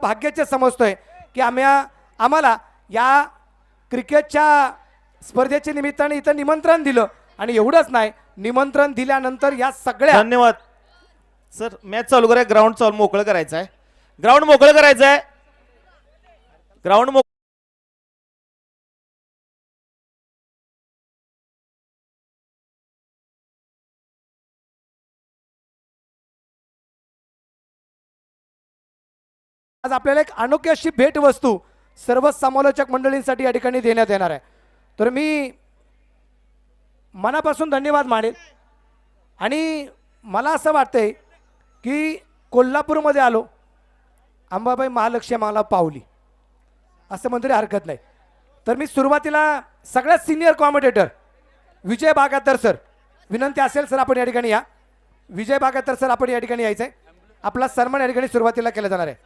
भाग्याचे समजतोय की आम्हाला या क्रिकेटच्या स्पर्धेच्या निमित्ताने इथं निमंत्रण दिलं आणि एवढंच नाही, निमंत्रण दिल्यानंतर या सगळ्या धन्यवाद सर. मॅच चालू करूया. ग्राउंड चालू मोकळं करायचं आहे. ग्राउंड मोकळं करायचं आहे. ग्राउंड आज आपल्याला एक अनोखी अशी भेटवस्तू सर्व समालोचक मंडळींसाठी या ठिकाणी देण्यात येणार आहे. तर मी मनापासून धन्यवाद मानेल आणि मला असं वाटतंय की कोल्हापूरमध्ये आलो, अंबाबाई महालक्ष्मी मला पावली असं म्हणतरी हरकत नाही. तर मी सुरुवातीला सगळ्यात सिनियर कॉमेंटेटर विजय बागातर सर, विनंती असेल सर आपण या ठिकाणी या. विजय बागातर सर आपण या ठिकाणी यायचं आहे. आपला सन्मान या ठिकाणी सुरुवातीला केला जाणार आहे.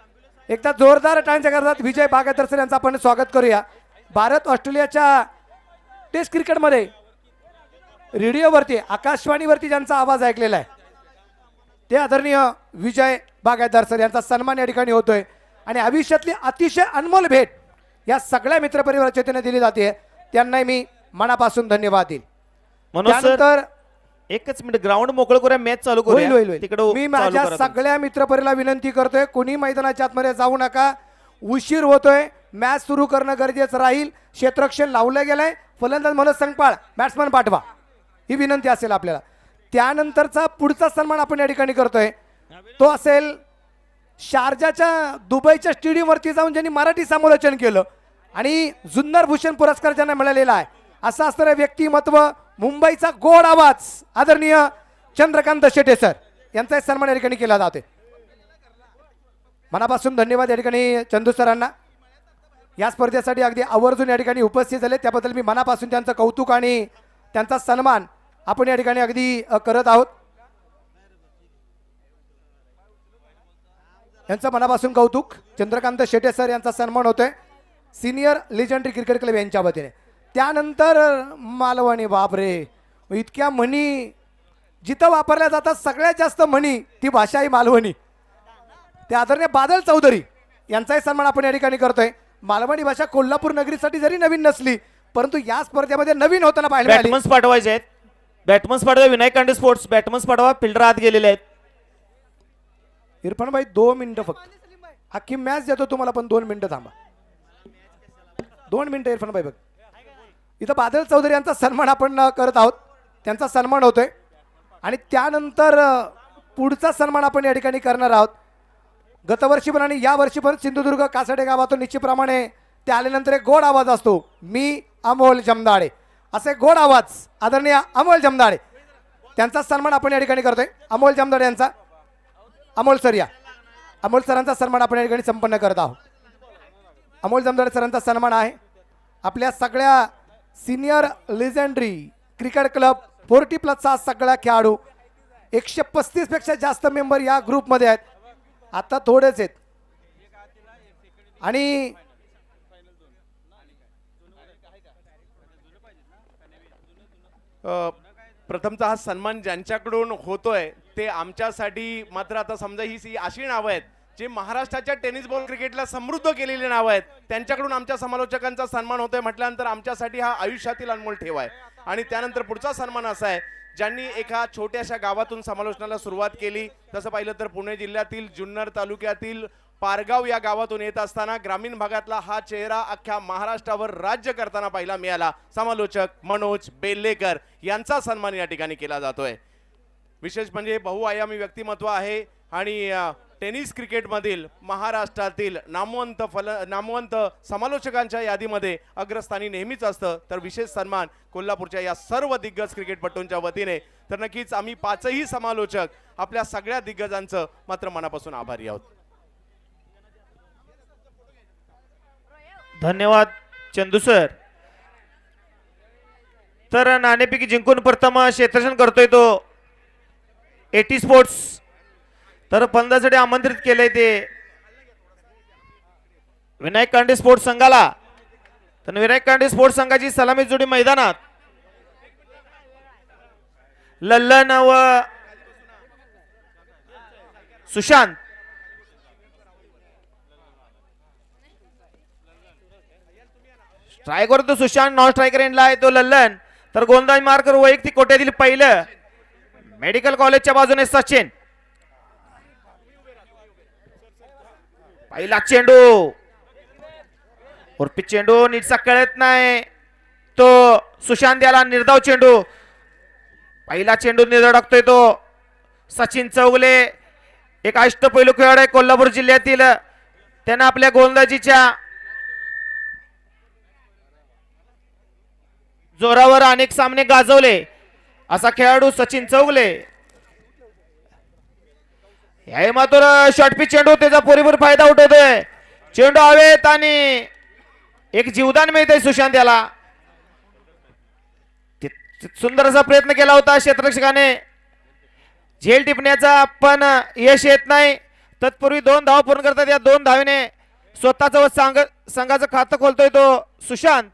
एकदा जोरदार टाळ्यांच्या करतात विजय बागातर सर यांचं आपण स्वागत करूया. भारत ऑस्ट्रेलियाच्या टेस्ट क्रिकेटमध्ये रेडिओवरती आकाशवाणीवरती ज्यांचा आवाज ऐकलेला आहे ते आदरणीय विजय बागायतदार सर यांचा सन्मान या ठिकाणी होतोय. आणि आयुष्यातली अतिशय अनमोल भेट या सगळ्या मित्रपरिवाराच्या वतीने दिली जाते. त्यांनाही मी मनापासून धन्यवाद देईल. त्यानंतर एकच मिनिट ग्राउंड मोकळं करूया. मॅच चालू करूया. तिकडे मी माझ्या सगळ्या मित्रपरिवाराला विनंती करतोय, कोणी मैदानाच्या आतमध्ये जाऊ नका, उशीर होतोय, मॅच सुरू करणं गरजेचं राहील. क्षेत्ररक्षण लावलं गेलंय, फलंदाज मनोज संगपाळ, बॅट्समन पाठवा, ही विनंती असेल आपल्याला. त्यानंतरचा पुढचा सन्मान आपण या ठिकाणी करतोय तो असेल शारजाच्या दुबईच्या स्टेडियमवरती जाऊन ज्यांनी मराठी समालोचन केलं आणि जुन्नर भूषण पुरस्कार ज्यांना मिळालेला आहे असं असणारं व्यक्तिमत्व, मुंबईचा गोड आवाज आदरणीय चंद्रकांत शेटे सर यांचा सन्मान या ठिकाणी केला जाते. मनापासून धन्यवाद या ठिकाणी चंदू सरांना. या स्पर्धेसाठी अगदी आवर्जून या ठिकाणी उपस्थित झाले त्याबद्दल मी मनापासून त्यांचं कौतुक आणि त्यांचा सन्मान आपण या ठिकाणी अगदी करत आहोत. यांचं मनापासून कौतुक. चंद्रकांत शेटे सर यांचा सन्मान होतोय सिनियर लेजंडरी क्रिकेट क्लब यांच्या वतीने. त्यानंतर मालवणी, बापरे, इतक्या म्हणी जिथं वापरल्या जातात सगळ्यात जास्त म्हणी ती भाषा ही मालवणी. ते आदरणीय बादल चौधरी यांचाही सन्मान आपण या ठिकाणी करतोय. मालवणी भाषा कोल्हापूर नगरीसाठी जरी नवीन नसली परंतु या स्पर्धेमध्ये नवीन होताना पाहिलं. बॅट्समन्स पाठवायचे आहेत. बॅट्समन्स पाठवा. विनायक कांडे स्पोर्ट्स बॅट्समन्स पाठवा. फिल्डर आत गेलेले आहेत. इरफान भाई 2 मिनिटं फक्त. अख्खी मॅच देतो तुम्हाला पण 2 मिनिटं थांबा. 2 मिनिटं इरफान भाई बघ. इथं बादल चौधरी यांचा सन्मान आपण करत आहोत. त्यांचा सन्मान होतोय आणि त्यानंतर पुढचा सन्मान आपण या ठिकाणी करणार आहोत. गतवर्षी पण आणि या वर्षी पण सिंधुदुर्ग कासडे गावातून निश्चितप्रमाणे ते आल्यानंतर एक गोड आवाज असतो, मी अमोल जमदाडे, असे गोड आवाज आदरणीय अमोल जमदाडे त्यांचा सन्मान आपण या ठिकाणी करतोय. अमोल जमदाडे यांचा, अमोल सर या, अमोल सरांचा सन्मान आपण या ठिकाणी संपन्न करत आहोत. अमोल जमदाडे सरांचा सन्मान आहे. आपल्या सगळ्या सिनियर लेजंडरी क्रिकेट क्लब 40+ सगळ्या खेळाडू 135 पेक्षा जास्त मेंबर या ग्रुपमध्ये आहेत. आता थोडेच आहेत आणि प्रथमतः हा सन्मान ज्यांच्याकडून होतोय ते आमच्यासाठी मात्र आता समजा ही अशी नावं आहेत जे महाराष्ट्राच्या टेनिस बॉल क्रिकेटला समृद्ध केलेली नावं आहेत. त्यांच्याकडून आमच्या समालोचकांचा सन्मान होतोय म्हटल्यानंतर आमच्यासाठी हा आयुष्यातील अनमोल ठेवा आहे. आणि त्यानंतर पुढचा सन्मान असा आहे ज्यांनी एका छोट्याशा गावातून समालोचनाला सुरुवात केली. तसं पाहिलं तर पुणे जिल्ह्यातील जुन्नर तालुक्यातील पारगाव या गावातून येत असताना ग्रामीण भागातला हा चेहरा अख्ख्या महाराष्ट्रावर राज्य करताना पाहायला मिळाला. समालोचक मनोज बेल्लेकर यांचा सन्मान या ठिकाणी केला जातोय. विशेष म्हणजे बहुआयामी व्यक्तिमत्व आहे आणि टेनिस क्रिकेटमधील महाराष्ट्रातील नामवंत समालोचकांच्या यादीमध्ये अग्रस्थानी नेहमीच असतं. तर विशेष सन्मान कोल्हापूरच्या या सर्व दिग्गज क्रिकेटपटूंच्या वतीने. तर नक्कीच आम्ही 5ही समालोचक आपल्या सगळ्या दिग्गजांचं मात्र मनापासून आभारी आहोत. धन्यवाद चंदू सर. तर नाणेफेकी जिंकून प्रथम क्षेत्ररक्षण करतोय तो एटी स्पोर्ट्स. तर फलंदाजीसाठी आमंत्रित केलंय ते विनायक कांडे स्पोर्ट्स संघाला. तर विनायक कांडे स्पोर्ट्स संघाची सलामी जोडी मैदानात. लल्लन व सुशांत ट्राय करतो सुशांत, नॉन स्ट्रायकर एंडला आहे तो लल्लन. तर गोलंदाज मार्कर वैयक्तिक कोट्यातील पहिलं मेडिकल कॉलेजच्या बाजूने सचिन. पहिला चेंडू उर्फी चेंडू नीटचा कळत नाही तो सुशांत याला निर्धाव चेंडू. पहिला चेंडू निर्धाव टाकतोय तो सचिन चौगले, एक अष्टपैलू खेळाडू आहे कोल्हापूर जिल्ह्यातील. त्यानं आपल्या गोलंदाजीच्या जोरावर अनेक सामने गाजवले असा खेळाडू सचिन चौगले. या मात्र शॉर्ट पिच चेंडू त्याचा पुरेपूर फायदा उठवतोय. चेंडू हवेत आणि एक जीवदान मिळतंय सुशांत याला. सुंदर असा प्रयत्न केला होता क्षेत्ररक्षकाने, झेल टिपण्याचा पण यश येत नाही. तत्पूर्वी 2 धावा पूर्ण करतात. या 2 धावेने स्वतःच व संघाचं खातं खोलतोय तो सुशांत.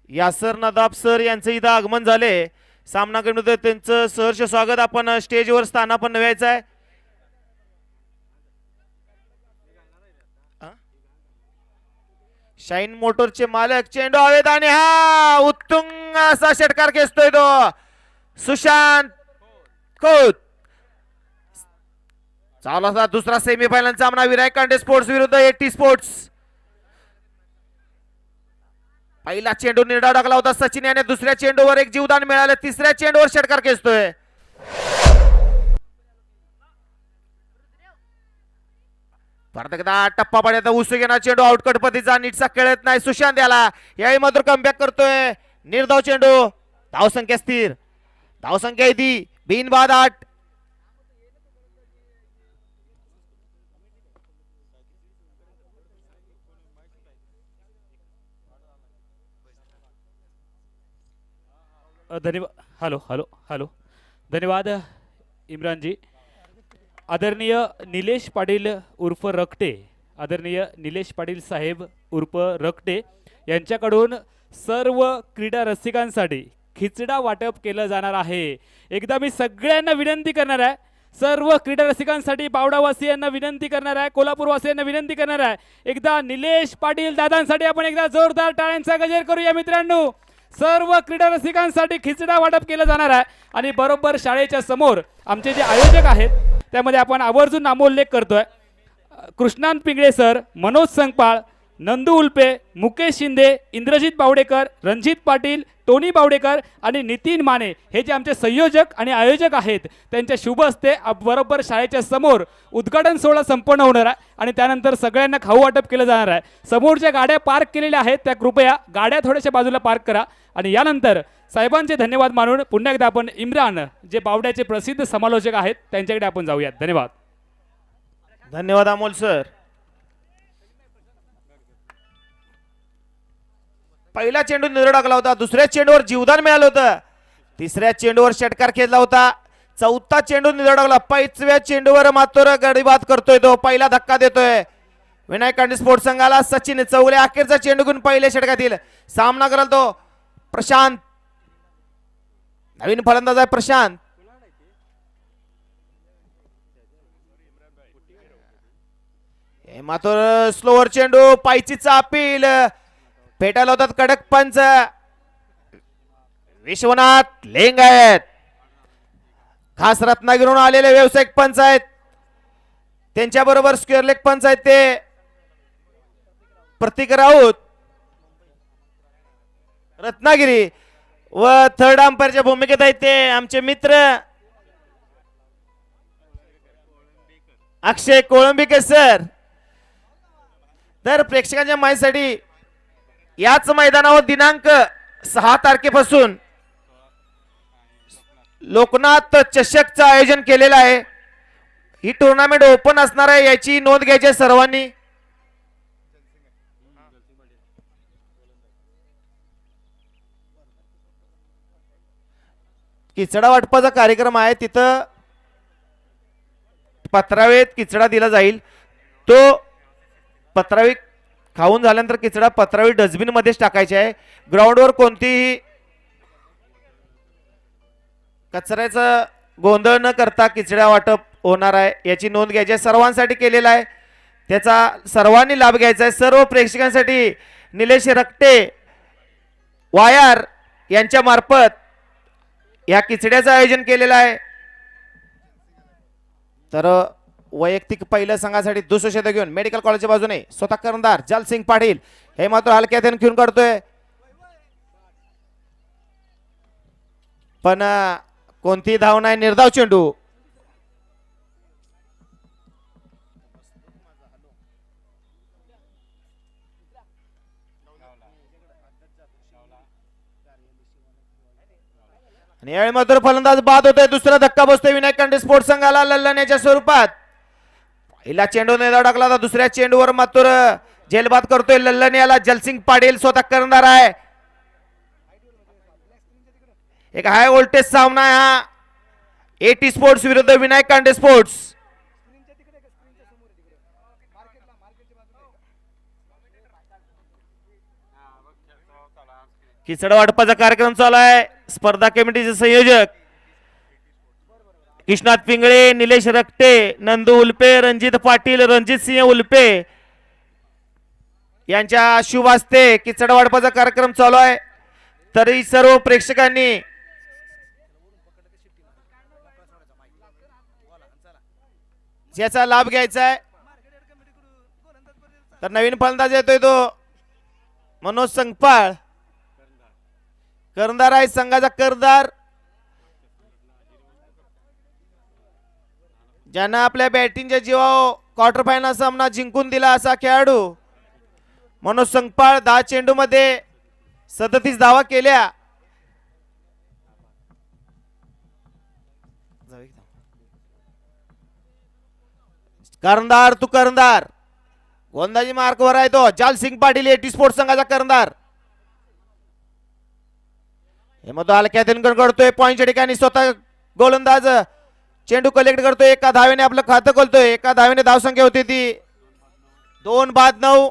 यासर नदाब सर यांचं इथं आगमन झाले. सामना करण्यात त्यांचं सहर्ष स्वागत. आपण स्टेजवर स्थानापन्न व्हायचं आहे. शाईन मोटरचे मालक चेंडू हवेत आणि हा उत्तुंग असा षटकार खेचतोय तो सुशांत खोत. चालू असा दुसरा सेमीफायनल सामना विराट कांडे स्पोर्ट्स विरुद्ध एटी स्पोर्ट्स. पहिला चेंडू निर्धाव टाकला होता सचिन याने. दुसऱ्या चेंडूवर एक जीवदान मिळालं. तिसऱ्या चेंडूवर षटकार खेचतोय. परत एकदा टप्पा पडत उसुगेना चेंडू आउटकट पद्धतीचा नीटचा खेळत नाही सुशांत याला. याही मात्र कमबॅक करतोय. निर्धाव चेंडू. धावसंख्या स्थिर. धावसंख्या येते बिनबाद 8. धन्यवाद. हॅलो हॅलो हॅलो धन्यवाद इम्रानजी. आदरणीय निलेश पाटील उर्फ रकटे, आदरणीय निलेश पाटील साहेब उर्फ रकटे यांच्याकडून सर्व क्रीडा रसिकांसाठी खिचडा वाटप केलं जाणार आहे. एकदा मी सगळ्यांना विनंती करणार आहे, सर्व क्रीडा रसिकांसाठी, बावडावासियांना विनंती करणार आहे, कोल्हापूरवासियांना विनंती करणार आहे, एकदा निलेश पाटील दादांसाठी आपण एकदा जोरदार टाळ्यांचा गजर करूया मित्रांनो. सर्व क्रीडा रसिकांसाठी खिचडा वाटप केलं जाणार आहे आणि बरोबर शाळेच्या समोर आमचे जे आयोजक आहेत त्यामध्ये आपण आवर्जून नामोल्लेख करतोय. कृष्णांत पिंगळे सर, मनोज संगपाळ, नंदू उल्पे, मुकेश शिंदे, इंद्रजित बावडेकर, रणजित पाटील, टोनी बावडेकर आणि नितीन माने हे जे आमचे संयोजक आणि आयोजक आहेत त्यांच्या शुभ हस्ते बरोबर शाळेच्या समोर उद्घाटन सोहळा संपन्न होणार आहे आणि त्यानंतर सगळ्यांना खाऊ वाटप केलं जाणार आहे. समोर ज्या गाड्या पार्क केलेल्या आहेत त्या कृपया गाड्या थोड्याशा बाजूला पार्क करा आणि यानंतर साहेबांचे धन्यवाद मानून पुन्हा एकदा आपण इम्रान जे बावड्याचे प्रसिद्ध समालोचक आहेत त्यांच्याकडे आपण जाऊयात. धन्यवाद. धन्यवाद अमोल सर. पहिला चेंडू निर्धाव टाकला होता. दुसऱ्या चेंडूवर जीवदान मिळालं होतं. तिसऱ्या चेंडूवर षटकार खेचला होता. चौथा चेंडू निर्धाव टाकला. 5व्या चेंडूवर मात्र गडीबाद करतोय तो. पहिला धक्का देतोय विनायक कांडे स्पोर्ट्स संघाला. सचिन चौगले अखेरचा चेंडू घेऊन पहिल्या षटकातील सामना कराल तो प्रशांत. नवीन फलंदाज आहे प्रशांत. मात्र स्लोवर चेंडू पायचीचा अपील भेटायला होतात कडक पंच विश्वनाथ लेंगायत. खास रत्नागिरीहून आलेले व्यावसायिक पंच आहेत. त्यांच्या बरोबर स्क्वेअर लेग पंच आहेत ते प्रतीक राऊत रत्नागिरी व थर्ड अंपायरच्या भूमिकेत आहेत ते आमचे मित्र अक्षय कोळंबीकर सर. तर प्रेक्षकांच्या माहितीसाठी याच मैदानावर दिनांक 6 तारखेपासून लोकनाथ चषकचं आयोजन केलेलं आहे. ही टुर्नामेंट ओपन असणार आहे याची नोंद घ्यायची आहे सर्वांनी. किचडा वाटपाचा कार्यक्रम आहे. तिथं पत्रावेत किचडा दिला जाईल. तो पत्रावी खाऊन झाल्यानंतर किचडा पत्रावी डस्टबिन मध्येच टाकायचे आहे. ग्राउंडवर कोणतीही कचऱ्याचा गोंधळ न करता किचडा वाटप होणार आहे याची नोंद घ्यायची आहे. सर्वांसाठी केलेला आहे त्याचा सर्वांनी लाभ घ्यायचा आहे. सर्व प्रेक्षकांसाठी निलेश रक्टे वायर यांच्या मार्फत या किचड्याचं आयोजन केलेलं आहे. तर वैयक्तिक पहिल्या संघासाठी दुसरं शतक घेऊन मेडिकल कॉलेजच्या बाजूने स्वतः कर्णधार जलसिंग पाटील हे मात्र हलक्यात घेऊन काढतोय, पण कोणती धाव नाही, निर्धाव चेंडू. आणि यावेळी मात्र फलंदाज बाद होतोय. दुसरा धक्का बसतोय विनायक कांडे स्पोर्ट्स संघाला लल्लण्याच्या स्वरूपात. पहिला चेंडू नेदा टाकला होता, दुसऱ्या चेंडूवर मात्र झेलबाद करतोय लल्लन. याला जलसिंग पाटील स्वतः करणार आहे. एक हाय व्होल्टेज सामना आहे हा, एटी स्पोर्ट्स विरुद्ध विनायक कांडे स्पोर्ट्स. किचड वाटपाचा कार्यक्रम चालू आहे. स्पर्धा कमिटीचे संयोजक कृष्णात पिंगळे, निलेश रक्टे, नंदू उल्पे, रणजित पाटील, रणजित सिंह उल्पे यांच्या शुभ हस्ते किचड वाटपाचा कार्यक्रम चालू आहे. तरी सर्व प्रेक्षकांनी याचा लाभ घ्यायचा आहे. तर नवीन फलंदाज येतोय तो मनोज संगपाळ, कर्णधार आहे संघाचा कर्णधार, ज्यानं आपल्या बॅटिंगच्या जीवावर क्वार्टर फायनल सामना जिंकून दिला असा खेळाडू मनोज संगपाळ. 10 चेंडू मध्ये 37 धावा केल्या. कर्णधार तू कर्णधार, गोंदाजी मार्कवर आहे तो जलसिंग पाटील, एटी स्पोर्ट्स संघाचा कर्णधार. हे मग हलक्यात करतोय पॉईंटच्या ठिकाणी स्वतः गोलंदाज चेंडू कलेक्ट करतोय. एका धावेने आपलं खातं खोलतोय. एका धावेने धावसंख्या होती ती 2-9.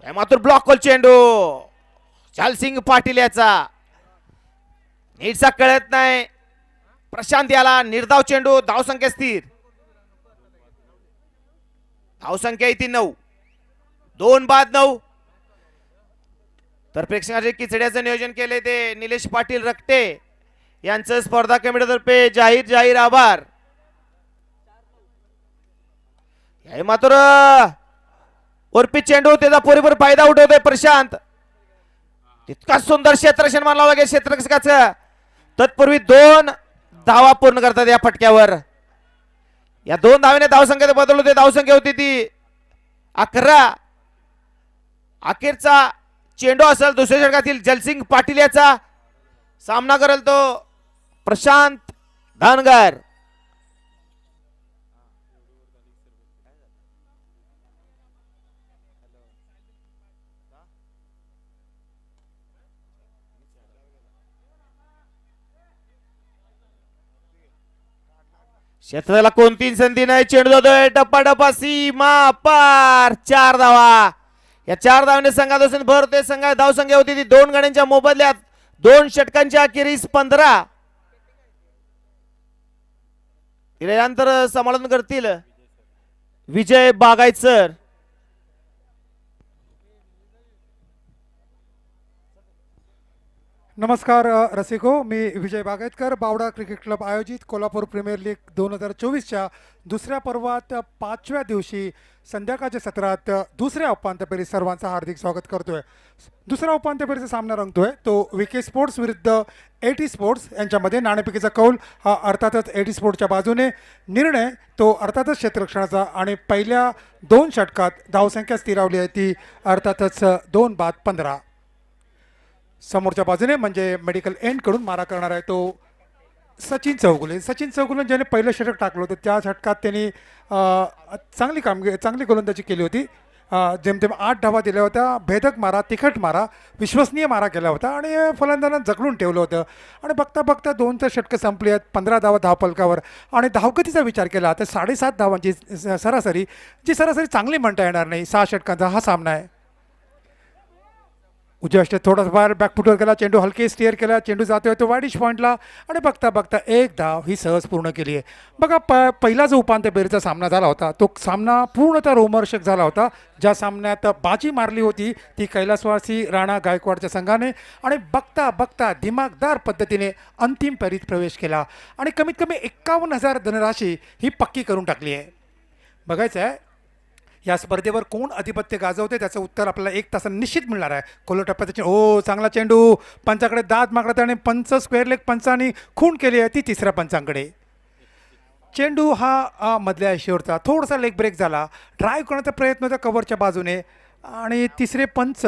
मात्र ब्लॉक खोल चेंडू जलसिंग पाटील याचा नीटसा कळत नाही. प्रशांत याला निर्धाव चेंडू, धावसंख्या स्थिर, धावसंख्या येते 9, 2-9. तर प्रेक्षकांचे किचड्याचं नियोजन केले ते निलेश पाटील रक्टे यांचं स्पर्धा कमिटीतर्फे जाहीर आभार. हे मात्र वरपी चेंडू त्याचा पुरेपूर फायदा उठवतोय प्रशांत. तितका सुंदर क्षेत्ररक्षण मानला लागेल क्षेत्ररक्षकाचं. तत्पूर्वी 2 धावा पूर्ण करतात या फटक्यावर. या 2 धावेने धावसंख्या बदल होते. धावसंख्या होती ती 11. अखेरचा चेंडू असेल दुसऱ्या षटकातील जलसिंग पाटील याचा. सामना करेल तो प्रशांत धनगर. क्षेत्राला कोणतीही संधी नाही. चेंडू जातोय टप्पा सीमा पार. 4 धावा. या 4 धावाने संघात भरते. संघात धावसंख्या होती ती 2 गड्यांच्या मोबदल्यात 2 षटकांच्या अखेरीस 15. यानंतर समालोचन करतील विजय बागायचर. नमस्कार रसिको, मी विजय बागायतकर. बावडा क्रिकेट क्लब आयोजित कोल्हापूर प्रीमियर लीग 2024च्या दुसऱ्या पर्वात 5व्या दिवशी संध्याकाळच्या सत्रात दुसऱ्या उपांत्य फेरीत सर्वांचं हार्दिक स्वागत करतोय. दुसरा उपांत्य फेरीचा सामना रंगतोय तो विके स्पोर्ट्स विरुद्ध एटी स्पोर्ट्स यांच्यामध्ये. नाणेफेकीचा कौल हा अर्थातच एटी स्पोर्ट्सच्या बाजूने. निर्णय तो अर्थातच क्षेत्ररक्षणाचा आणि पहिल्या 2 षटकात धावसंख्या स्थिरावली आहे ती अर्थातच 2-15. समोरच्या बाजूने म्हणजे मेडिकल एंडकडून मारा करणार आहे तो सचिन चौगुले. ज्याने पहिलं षटक टाकलं होतं त्या षटकात त्यांनी चांगली गोलंदाजी केली होती. जेमतेम 8 धावा दिल्या होत्या. भेदक मारा, तिखट मारा, विश्वसनीय मारा केला होता आणि फलंदाजांना जखलून ठेवलं होतं. आणि बघता बघता 2 तर षटकं संपली आहेत, 15 धावा धावफलकावर. आणि धावगतीचा विचार केला तर 7.5 धावांची सरासरी, जी सरासरी चांगली म्हणता येणार नाही. 6 षटकांचा हा सामना आहे. उजव्या अष्टे थोडासा बाहेर बॅकफुटवर गेला, चेंडू हलके स्टिअर केला, चेंडू जातोय तो वाईडिश पॉईंटला आणि बघता बघता 1 धाव ही सहज पूर्ण केली आहे. बघा पहिला जो उपांत्य फेरीचा सामना झाला होता तो सामना पूर्णतः रोमहर्षक झाला होता. ज्या सामन्यात बाजी मारली होती ती कैलासवासी राणा गायकवाडच्या संघाने आणि बघता बघता दिमागदार पद्धतीने अंतिम फेरीत प्रवेश केला आणि कमीत कमी 51,000 धनराशी ही पक्की करून टाकली आहे. बघायचं आहे या स्पर्धेवर कोण आधिपत्य गाजवते त्याचं उत्तर आपल्याला 1 तासाने निश्चित मिळणार आहे. खोलो टप्प्यात चांगला चेंडू पंचाकडे दाद मागत आणि पंच स्क्वेअर लेग पंचांनी खूण केली आहे ती तिसऱ्या पंचांकडे. चेंडू हा मधल्या ऐशीवरचा थोडासा लेग ब्रेक झाला, ड्राईव्ह करण्याचा प्रयत्न होता कव्हरच्या बाजूने आणि तिसरे पंच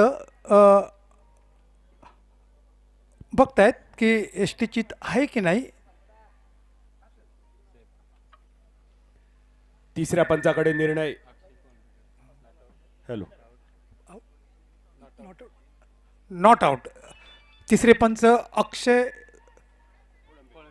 बघतायत की यष्टीचित आहे की नाही. तिसऱ्या पंचाकडे निर्णय. Hello, not out. तिसरे पंच अक्षय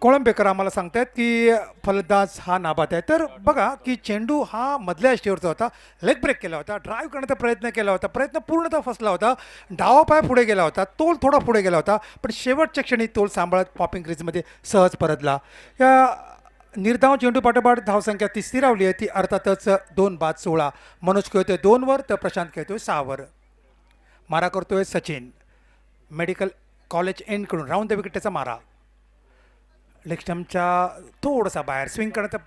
कोळंबेकर आम्हाला सांगतायत की फलंदाज हा नाबाद आहे. तर बघा की चेंडू हा मधल्या यष्टीवरचा होता, लेग ब्रेक केला होता, ड्राईव्ह करण्याचा प्रयत्न केला होता, प्रयत्न पूर्णतः फसला होता, डावा पाय पुढे गेला होता, तोल थोडा पुढे गेला होता, पण शेवटच्या क्षणी तोल सांभाळत पॉपिंग क्रीजमध्ये सहज परतला. या निर्धाव चेंडू पाठोपाठ धावसंख्या ती स्थिरावली आहे, ती अर्थातच 2-16. मनोज खेळतोय 2 वर तर प्रशांत खेळतोय 6 वर. मारा करतोय सचिन, मेडिकल कॉलेज एंडकडून राऊंड द विकेटचा मारा. लेगस्टम्पच्या थोडासा बाहेर स्विंग करण्याचा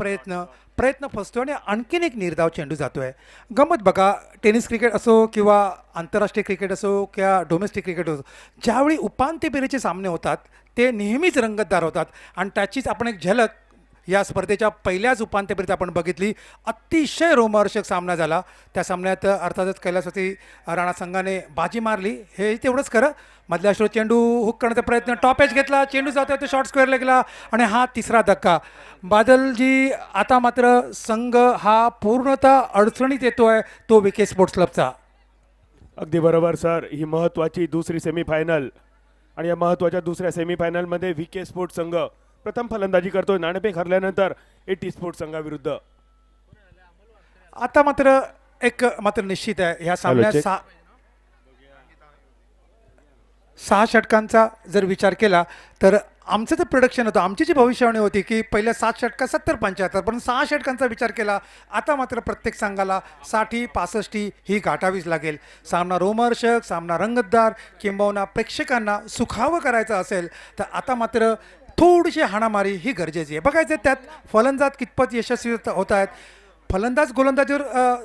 प्रयत्न फसतो आणि आणखीन एक निर्धाव चेंडू जातोय. गंमत बघा, टेनिस क्रिकेट असो किंवा आंतरराष्ट्रीय क्रिकेट असो किंवा डोमेस्टिक क्रिकेट असो, ज्यावेळी उपांत्य फेरीचे सामने होतात ते नेहमीच रंगतदार होतात आणि त्याचीच आपण एक झलक या स्पर्धेच्या पहिल्याच उपांत्य फेरीत आपण बघितली. अतिशय रोमहर्षक सामना झाला. त्या सामन्यात अर्थातच कैलासवासी राणा संघाने बाजी मारली हे तेवढंच खरं. मधल्या श्रोत चेंडू हुक करण्याचा प्रयत्न, टॉप एज घेतला, चेंडू जातोय तो शॉर्ट स्क्वेअरला गेला आणि हा तिसरा धक्का. बादलजी आता मात्र संघ हा पूर्णतः अडचणीत येतोय तो विके स्पोर्ट्स क्लबचा. अगदी बरोबर सर. ही महत्त्वाची दुसरी सेमीफायनल आणि या महत्त्वाच्या दुसऱ्या सेमीफायनलमध्ये व्हीके स्पोर्ट्स संघ प्रथम फलंदाजी करतोय नाणेफेक हरल्यानंतर एटी स्पोर्ट्स संघाविरुद्ध. आता मात्र एक मात्र निश्चित आहे ह्या सामन्यात 6 षटकांचा जर विचार केला तर आमचं तर प्रोडक्शन होतं, आमची जी भविष्यवाणी होती की पहिल्या 7 षटकात 70-75, पण 6 षटकांचा विचार केला आता मात्र प्रत्येक संघाला 60-65 ही गाठावीच लागेल. सामना रोमहर्षक, सामना रंगतदार, किंबहुना प्रेक्षकांना सुखावं करायचं असेल तर आता मात्र थोडीशी हाणामारी ही गरजेची आहे. बघायचं त्यात फलंदाज कितपत यशस्वी होत आहेत, फलंदाज गोलंदाजीवर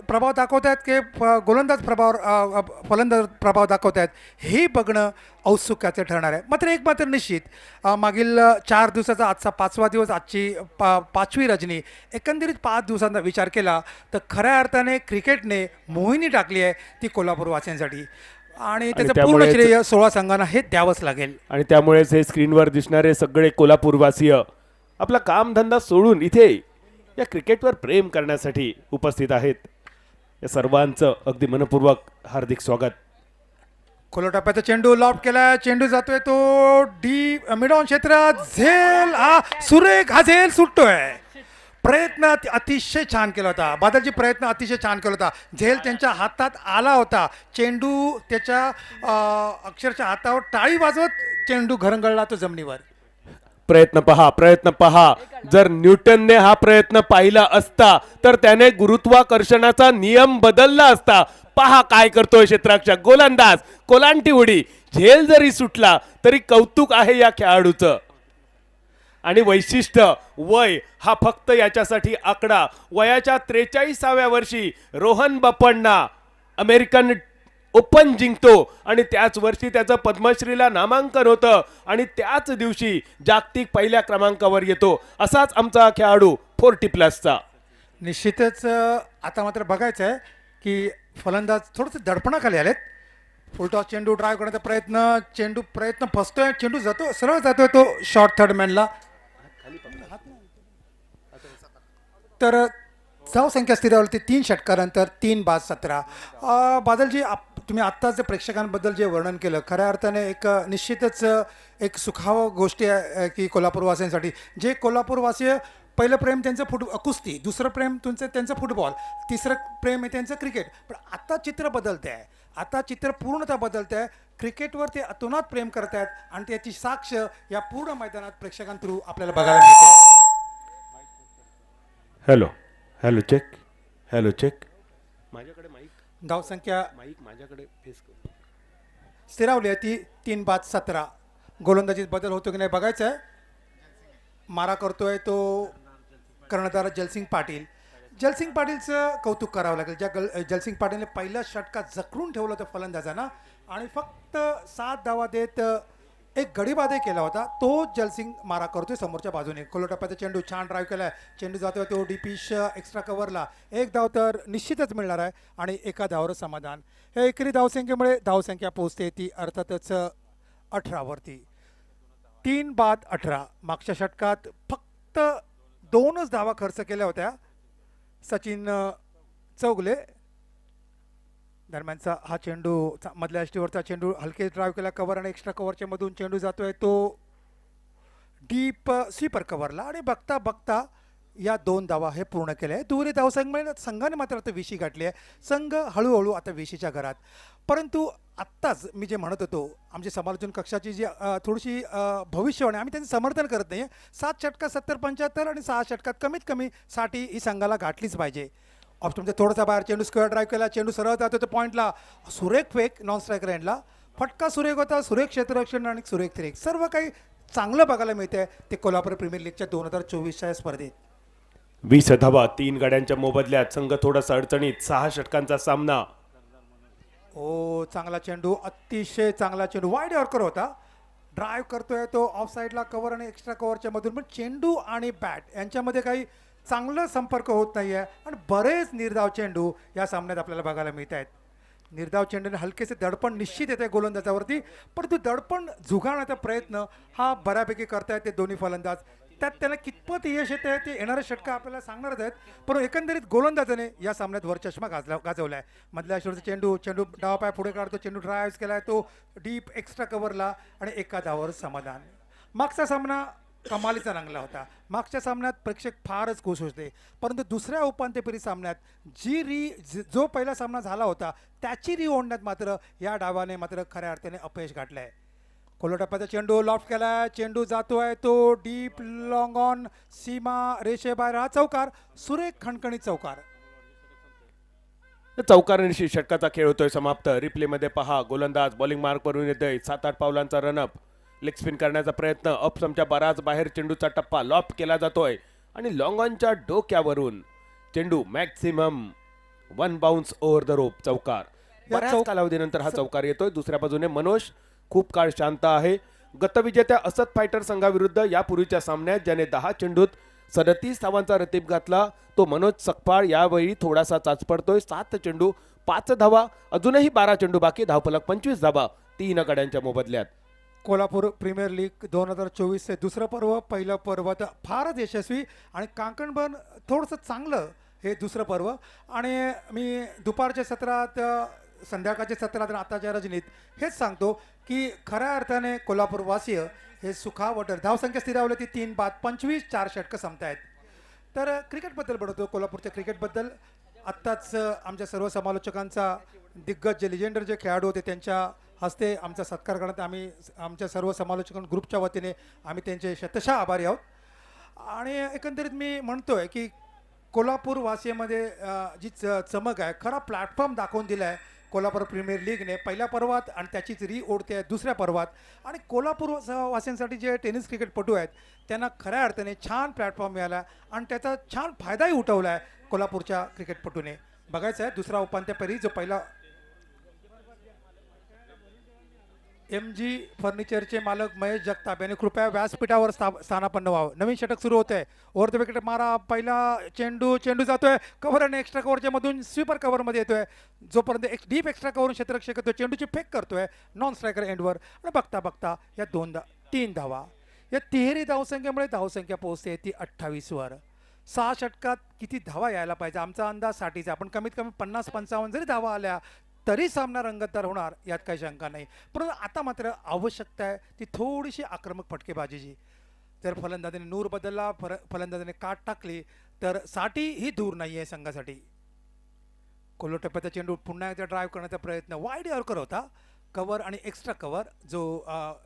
प्रभाव दाखवत आहेत की गोलंदाज फलंदाज प्रभाव दाखवत आहेत हे बघणं औत्सुक्याचं ठरणार आहे. मात्र एक मात्र निश्चित, मागील 4 दिवसाचा आजचा 5वा दिवस, आजची 5वी रजनी, एकंदरीत 5 दिवसांचा विचार केला तर खऱ्या अर्थाने क्रिकेटने मोहिनी टाकली आहे ती कोल्हापूरवासियांसाठी आणि त्याचं पूर्ण श्रेय 16 संघांना हे द्यावंच लागेल. आणि त्यामुळेच हे स्क्रीनवर दिसणारे सगळे कोल्हापूरवासीय आपला कामधंदा सोडून इथे या क्रिकेटवर प्रेम करण्यासाठी उपस्थित आहेत. या सर्वांचं अगदी मनपूर्वक हार्दिक स्वागत. खोलो टप्प्याचा चेंडू लॉफ्ट केला, चेंडू जातोय तो मिड ऑन क्षेत्रात, झेल हा सुरेख, हा झेल सुटतोय. प्रयत्न अतिशय छान केला होता, बादलजी प्रयत्न अतिशय छान केला होता. झेल त्यांच्या हातात आला होता, चेंडू त्याच्या अक्षरशः हातावर टाळी वाजवत चेंडू घरंगळला तो जमिनीवर. प्रयत्न पहा. जर न्यूटनने हा प्रयत्न पाहिला असता तर त्याने गुरुत्वाकर्षणाचा नियम बदलला असता. पहा काय करतोय क्षेत्ररक्षक गोलंदाज, कोलांटी उडी. झेल जरी सुटला तरी कौतुक आहे या खेळाडूचं. आणि वैशिष्ट्य वय हा फक्त याच्यासाठी आकडा. वयाच्या 43व्या वर्षी रोहन बाप्पांना अमेरिकन ओपन जिंकतो आणि त्याच वर्षी त्याचं पद्मश्रीला नामांकन होतं आणि त्याच दिवशी जागतिक पहिल्या क्रमांकावर येतो. असाच आमचा खेळाडू 40+चा. निश्चितच आता मात्र बघायचं आहे की फलंदाज थोडंसं दडपणाखाली आलेत. फुलटॉस चेंडू ड्राईव्ह करण्याचा प्रयत्न फसतोय, चेंडू जातो सरळ जातोय तो शॉर्ट थर्ड मॅनला. तर धावसंख्या स्थिरावली 3 षटकानंतर 3-17. बादलजी, तुम्ही आत्ताच प्रेक्षकांबद्दल जे वर्णन केलं, खऱ्या अर्थाने एक निश्चितच एक सुखावं गोष्टी आहे की कोल्हापूरवासियांसाठी. जे कोल्हापूरवासीय पहिलं प्रेम त्यांचं कुस्ती, दुसरं प्रेम त्यांचं फुटबॉल, तिसरं प्रेम आहे त्यांचं क्रिकेट. पण आता चित्र बदलतं आहे, आता चित्र पूर्णतः बदलतं आहे. क्रिकेटवर ते अतोनात प्रेम करत आहेत आणि त्याची साक्ष या पूर्ण मैदानात प्रेक्षकांथ्रू आपल्याला बघायला मिळते. Hello hello check, hello check. माझ्याकडे माईक धावसंख्या माझ्याकडे फेस कर. स्थिरावली आहे ती 3-17. गोलंदाजीत बदल होतो की नाही बघायचं आहे. मारा करतोय तो कर्णधार जलसिंग पाटील. जलसिंग पाटीलचं कौतुक करावं लागेल. जलसिंग पाटीलने पहिल्या षटकात जखडून ठेवलं होतं फलंदाजांना आणि फक्त 7 धावा देत एक गडीबादही केला होता. तो जलसिंग मारा करतोय समोरच्या बाजूने. खोलटप्प्याचा चेंडू छान ड्राईव्ह केला आहे. चेंडू जातोय तो डीपिश एक्स्ट्रा कव्हरला. एक धाव तर निश्चितच मिळणार आहे आणि एका धावावर समाधान. हे एकरी धावसंख्येमुळे धावसंख्या पोहोचते ती अर्थातच 18वरती. 3-18. मागच्या षटकात फक्त 2च धावा खर्च केल्या होत्या. सचिन चौगले दरम्यानचा हा चेंडू मधल्या यष्टीवरचा चेंडू हलके ड्राईव्ह केला कव्हर आणि एक्स्ट्रा कव्हरच्या मधून चेंडू जातोय तो डीप स्वीपर कव्हरला आणि बघता बघता या 2 धावा हे पूर्ण केल्या आहे. दुहेरी संघाने मात्र आता विशी गाठली आहे. संघ हळूहळू आता विशीच्या घरात. परंतु आत्ताच मी जे म्हणत होतो, आमची समालोचन कक्षाची जी थोडीशी भविष्यवाणी, आम्ही त्यांचं समर्थन करत नाही आहे. 7 षटकात 70-75 आणि 6 षटकात कमीत कमी 60 ही संघाला गाठलीच पाहिजे. ऑप्शनच्या थोडासा बाहेर चेंडू स्क्वेअर ड्राईव्ह केला. चेंडू सरळ जातो तो पॉईंटला. सुरेख फेक नॉन स्ट्रायकर एंडला. फटका सुरेख होता. सुरेख क्षेत्ररक्षण आणि सुरेख थ्रेक सर्व काही चांगलं बघायला मिळते आहे ते कोल्हापूर प्रीमियर लीगच्या 2024च्या स्पर्धेत. 20 धावा 3 गाड्यांच्या मोबदल्यात. संघ थोडासा अडचणीत. 6 षटकांचा सामना. ओ चांगला चेंडू, अतिशय चांगला चेंडू. वाईड यॉर्कर होता. ड्राईव्ह करतोय तो ऑफ साईडला कव्हर आणि एक्स्ट्रा कव्हरच्या मधून. पण चेंडू आणि बॅट यांच्यामध्ये काही चांगला संपर्क होत नाही आहे आणि बरेच निर्धाव चेंडू या सामन्यात आपल्याला बघायला मिळत आहेत. निर्धाव चेंडूने हलकेसे दडपण निश्चित येते गोलंदाजावरती. परंतु दडपण झुगावण्याचा प्रयत्न हा बऱ्यापैकी करतायत ते दोन्ही फलंदाज. त्यात त्यांना कितपत यश येत आहे ते येणारे षटक आपल्याला सांगणारच आहेत. परंतु एकंदरीत गोलंदाजाने या सामन्यात वरचष्मा गाजवला आहे. मधल्या यष्टीवरचा चेंडू डावा पाय पुढे काढतो. चेंडू ड्राईव्ह केला आहे तो डीप एक्स्ट्रा कव्हरला आणि एका धावावर समाधान. मागचा सामना कमालीचा रंगला होता. मागच्या सामन्यात प्रेक्षक फारच खुश होते. परंतु दुसऱ्या उपांत्य फेरी सामन्यात जो पहिला सामना झाला होता त्याची ओढण्यात मात्र या डावाने मात्र खऱ्या अर्थाने अपयश गाठलं आहे. खोलटप्प्याचा चेंडू लॉफ्ट केला. चेंडू जातोय तो डीप लॉंग ऑन सीमा रेषेबाहेर. हा चौकार, सुरेख खणखणीत चौकार. चौकारांशी षटकाचा खेळ होतोय समाप्त. रिप्लेमध्ये पहा. गोलंदाज बॉलिंग मार्कवरून येतोय. 7-8 पावलांचा रनअप. लेग स्पिन करण्याचा प्रयत्न. ऑफस्टंपच्या बराच बाहेर चेंडूचा टप्पा लॉफ्ट केला जातोय आणि लॉंग ऑनच्या डोक्यावरून चेंडू maximum 1 bounce over the rope. चौकार. बऱ्याच कालावधीनंतर हा चौकार येतोय. दुसऱ्या बाजूने मनोज खूप काळ शांत आहे. गतविजेत्या असत फायटर संघाविरुद्ध यापूर्वीच्या सामन्यात ज्याने 10 चेंडूत 37 धावांचा रतीब घातला तो मनोज सकपाळ यावेळी थोडासा चाचपडतोय. 7 चेंडू 5 धावा. अजूनही 12 चेंडू बाकी. धावफलक 25 धावा 3 गड्यांच्या मोबदल्यात. कोल्हापूर प्रीमियर लीग 2024 हे दुसरं पर्व. पहिलं पर्व तर फारच यशस्वी आणि कांकणबन थोडंसं चांगलं हे दुसरं पर्व. आणि मी दुपारच्या सत्रात, संध्याकाळच्या सत्रात आणि आताच्या रजनीत हेच सांगतो की खऱ्या अर्थाने कोल्हापूरवासीय हे सुखावटर. धावसंख्या स्थिरावली ती 3-25. 4 षटकं संपतायत. तर क्रिकेटबद्दल बोलतो. कोल्हापूरच्या क्रिकेटबद्दल आत्ताच आमच्या सर्व समालोचकांचा दिग्गज जे लिजेंडर जे खेळाडू होते त्यांच्या हस्ते आमचा सत्कार करण्यात आम्ही आमच्या सर्व समालोचकां ग्रुपच्या वतीने आम्ही त्यांचे शतशः आभारी आहोत. आणि एकंदरीत मी म्हणतोय की कोल्हापूर वासियामध्ये जी चमक आहे, खरा प्लॅटफॉर्म दाखवून दिला आहे कोल्हापूर प्रीमियर लीगने पहिल्या पर्वात आणि त्याचीच ओढते आहे दुसऱ्या पर्वात. आणि कोल्हापूर वासियांसाठी जे टेनिस क्रिकेटपटू आहेत त्यांना खऱ्या अर्थाने छान प्लॅटफॉर्म मिळाला आणि त्याचा छान फायदाही उठवला आहे कोल्हापूरच्या क्रिकेटपटूने. बघायचं आहे दुसरा उपांत्य फेरी जो पहिला MG फर्निचरचे मालक महेश जगताप यांनी कृपया व्यासपीठावर स्थानापन्न व्हावं. नवीन षटक सुरू होत आहे. ओव्हर द विकेट मारा. पहिला चेंडू जातोय कव्हर आणि एक्स्ट्रा कव्हरच्या मधून स्वीपर कव्हरमध्ये येतोय. जोपर्यंत एक डीप एक्स्ट्रा कव्हरून क्षेत्ररक्षक येतोय चेंडूची फेक करतोय नॉन स्ट्रायकर एंडवर आणि बघता बघता या 3 धावा. या तिहेरी धावसंख्येमुळे धावसंख्या पोहोचते ती 28 वर. 6 षटकात किती धावा यायला पाहिजे आमचा अंदाज 60चा, पण कमीत कमी 50-55 जरी धावा आल्या तरी सामना रंगतदार होणार यात काही शंका नाही. परंतु आता मात्र आवश्यकता आहे ती थोडीशी आक्रमक फटकेबाजीची. जर फलंदाजाने नूर बदलला, फलंदाजाने काट टाकली तर 60 ही दूर नाही आहे संघासाठी. कोलो टप्प्याचा चेंडू पुन्हा एकदा ड्राईव्ह करण्याचा प्रयत्न, वाईड यॉर्कर होता, कव्हर आणि एक्स्ट्रा कव्हर जो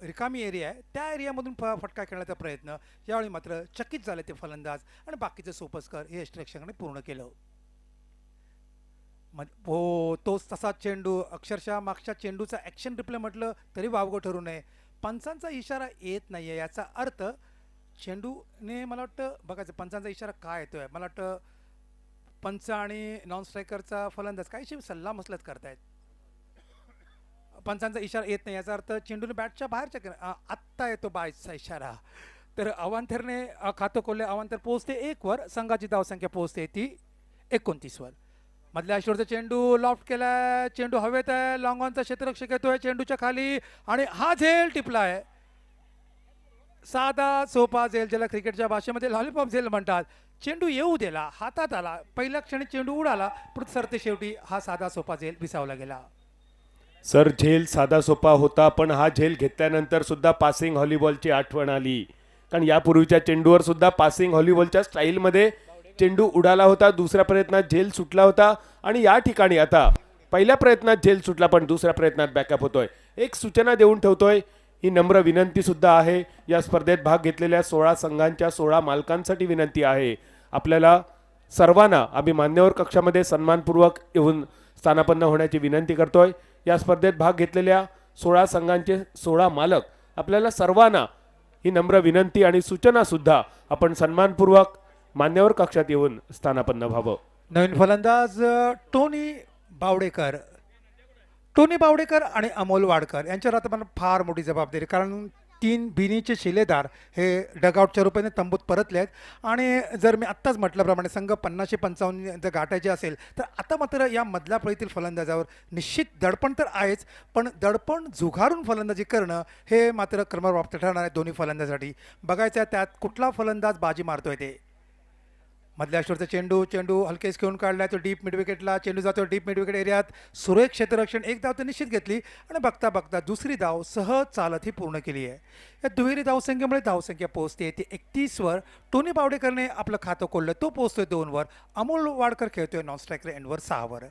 रिकामी एरिया आहे त्या एरियामधून फटका खेळण्याचा प्रयत्न. यावेळी मात्र चकित झाले ते फलंदाज आणि बाकीचे सोपस्कर हे यष्टीरक्षकाने पूर्ण केलं. हो, तोच तसा चेंडू अक्षरशः मागच्या चेंडूचा ॲक्शन रिप्ले म्हटलं तरी वावगं ठरू नये. पंचांचा इशारा येत नाही आहे याचा अर्थ चेंडूने, मला वाटतं बघायचं पंचांचा इशारा काय येतोय. मला वाटतं पंच आणि नॉन स्ट्रायकरचा फलंदाज काहीशी सल्ला मसलत करतायत. पंचांचा इशारा येत नाही याचा अर्थ चेंडूने बॅटच्या बाहेरच्या आत्ता येतो बायचा इशारा. तर अवांतरने खातं खोलले, अवांतर पोहोचते 1 वर, संघाची धावसंख्या पोहोचते ती 29 वर. मधल्या शेवटचा चेंडू लॉफ्ट केलाय, चेंडू हवेत आहे, लॉंग ऑनचा क्षेत्ररक्षक येतोय चेंडूच्या खाली आणि हा झेल टिपला आहे. साधा सोपा झेल, ज्याला क्रिकेटच्या भाषेमध्ये लॉलीपॉप झेल म्हणतात. चेंडू येऊ दिला, हातात आला, पहिल्या क्षणी चेंडू उडाला, पण सरते शेवटी हा साधा सोपा झेल विसावला गेला. सर झेल साधा सोपा होता, पण हा झेल घेतल्यानंतर सुद्धा पासिंग व्हॉलीबॉलची आठवण आली. कारण यापूर्वीच्या चेंडूवर सुद्धा पासिंग व्हॉलीबॉलच्या स्टाईलमध्ये चेंडू उडाला होता, दुसऱ्या प्रयत्नात झेल सुटला होता आणि या ठिकाणी आता पहिल्या प्रयत्नात झेल सुटला पण दुसऱ्या प्रयत्नात बॅकअप होतोय. एक सूचना देऊन ठेवतोय, ही नम्र विनंती सुद्धा आहे. या स्पर्धेत भाग घेतलेल्या 16 संघांच्या 16 मालकांसाठी विनंती आहे. आपल्याला सर्वांना आम्ही मान्यवर कक्षामध्ये सन्मानपूर्वक येऊन स्थानापन्न होण्याची विनंती करतोय. या स्पर्धेत भाग घेतलेल्या 16 संघांचे 16 मालक, आपल्याला सर्वांना ही नम्र विनंती आणि सूचना सुद्धा आपण सन्मानपूर्वक मान्यवर कक्षात येऊन स्थानापन्न व्हावं. नवीन फलंदाज टोनी बावडेकर आणि अमोल वाडकर यांच्यावर आता मला फार मोठी जबाबदारी, कारण 3 बिनीचे शिलेदार हे डगआउटच्या रूपाने तंबूत परतले आहेत. आणि जर मी आत्ताच म्हटल्याप्रमाणे संघ 50-55 जर गाठायचे असेल तर आता मात्र या मधल्या फळीतील फलंदाजावर निश्चित दडपण तर आहेच, पण दडपण झुगारून फलंदाजी करणं हे मात्र क्रमप्राप्त ठरणार आहे दोन्ही फलंदाजासाठी. बघायचं आहे त्यात कुठला फलंदाज बाजी मारतोय ते. मधल्या शेवटचा चेंडू हलकेच घेऊन काढला, तो डीप मिड विकेटला, चेंडू जातो डीप मिड विकेट एरियात, सुरेख क्षेत्ररक्षण, एक धाव तर निश्चित घेतली आणि बघता बघता दुसरी धाव सहज चालत ही पूर्ण केली आहे. या दुहेरी धावसंख्येमुळे धावसंख्या पोहोचते ती 31 वर. टोनी बावडेकरने आपलं खातं खोललं, तो पोहोचतोय 2 वर. अमोल वाडकर खेळतोय नॉन स्ट्रायकर एंडवर 6 वर.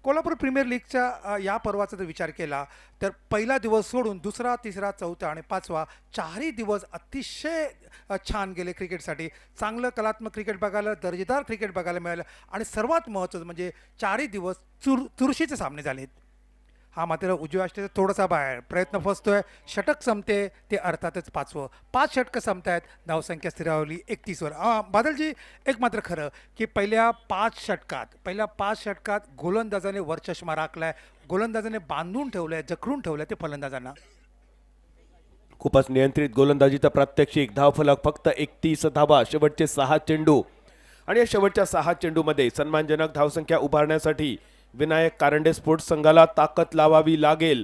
कोल्हापूर प्रीमियर लीगच्या या पर्वाचा जर विचार केला तर पहिला दिवस सोडून दुसरा, तिसरा, चौथा आणि 5वा 4ही दिवस अतिशय छान गेले क्रिकेटसाठी. चांगलं कलात्मक क्रिकेट बघायला, दर्जेदार क्रिकेट बघायला मिळालं आणि सर्वात महत्त्वाचं म्हणजे 4ही दिवस चुरशीचे सामने झालेत. हा मात्र उजव्या अष्टीचा थोडासा बाहेर प्रयत्न फसतोय. षटक संपते ते अर्थातच 5वं. 5 षटकं संपतायत, धावसंख्या स्थिरावली 31 वर. बादलजी, एक मात्र खरं की पहिल्या 5 षटकात गोलंदाजाने वरचष्मा राखलाय, गोलंदाजाने बांधून ठेवलंय, जखडून ठेवलंय ते फलंदाजांना. खूपच नियंत्रित गोलंदाजीचा प्रात्यक्षिक. धावफलक फक्त 31 धावा, शेवटचे 6 चेंडू आणि या शेवटच्या 6 चेंडूमध्ये सन्मानजनक धावसंख्या उभारण्यासाठी विनायक कारंडे स्पोर्ट्स संघाला ताकद लावावी लागेल.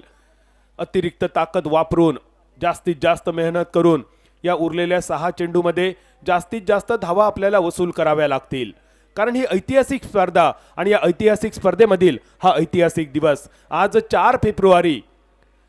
अतिरिक्त ताकद वापरून, जास्तीत जास्त मेहनत करून या उरलेल्या 6 चेंडूमध्ये जास्तीत जास्त धावा आपल्याला वसूल कराव्या लागतील. कारण ही ऐतिहासिक स्पर्धा आणि या ऐतिहासिक स्पर्धेमधील हा ऐतिहासिक दिवस. आज 4 फेब्रुवारी.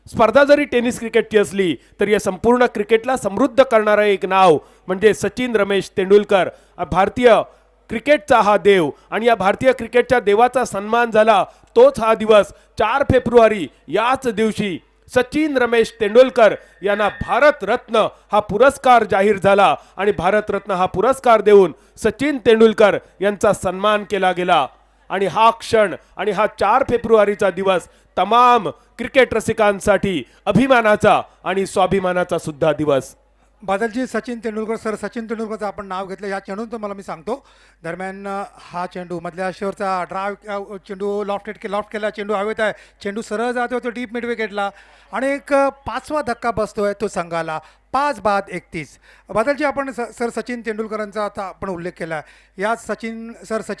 स्पर्धा जरी टेनिस क्रिकेटची असली तर या संपूर्ण क्रिकेटला समृद्ध करणारं एक नाव म्हणजे सचिन रमेश तेंडुलकर. भारतीय क्रिकेटचा हा देव आणि या भारतीय क्रिकेटच्या देवाचा सन्मान झाला तोच हा दिवस 4 फेब्रुवारी. याच दिवशी सचिन रमेश तेंडुलकर यांना भारतरत्न हा पुरस्कार जाहीर झाला आणि भारतरत्न हा पुरस्कार देऊन सचिन तेंडुलकर यांचा सन्मान केला गेला. आणि हा क्षण आणि हा 4 फेब्रुवारीचा दिवस तमाम क्रिकेट रसिकांसाठी अभिमानाचा आणि स्वाभिमानाचा सुद्धा दिवस. बादलजी, सचिन तेंडुलकरचं आपण नाव घेतलं या चेंडून तर मला मी सांगतो. दरम्यान हा चेंडू मधल्या शेवटचा ड्राईव्ह, चेंडू लॉफ्ट केला, चेंडू हवेत आहे, चेंडू सरळ जातोय तो डीप मिड विकेटला आणि एक 5वा धक्का बसतोय तो संघाला. 5-31. बादलजी, आपण सर सचिन तेंडुलकरांचा आता आपण उल्लेख केला. या सचिन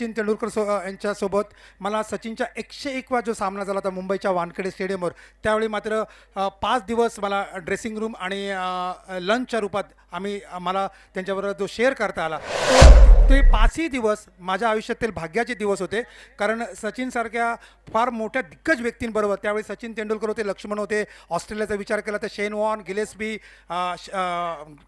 तेंडुलकर यांच्यासोबत मला सचिनच्या 101वा जो सामना झाला होता मुंबईच्या वानखेडे स्टेडियमवर, त्यावेळी मात्र 5 दिवस मला ड्रेसिंग रूम आणि लंचच्या रूपात मला त्यांच्याबरोबर जो शेअर करता आला, ते 5ही दिवस माझ्या आयुष्यातील भाग्याचे दिवस होते. कारण सचिनसारख्या फार मोठ्या दिग्गज व्यक्तींबरोबर, त्यावेळी सचिन तेंडुलकर होते, लक्ष्मण होते, ऑस्ट्रेलियाचा विचार केला तर शेन वॉर्न, गिलेस्बी,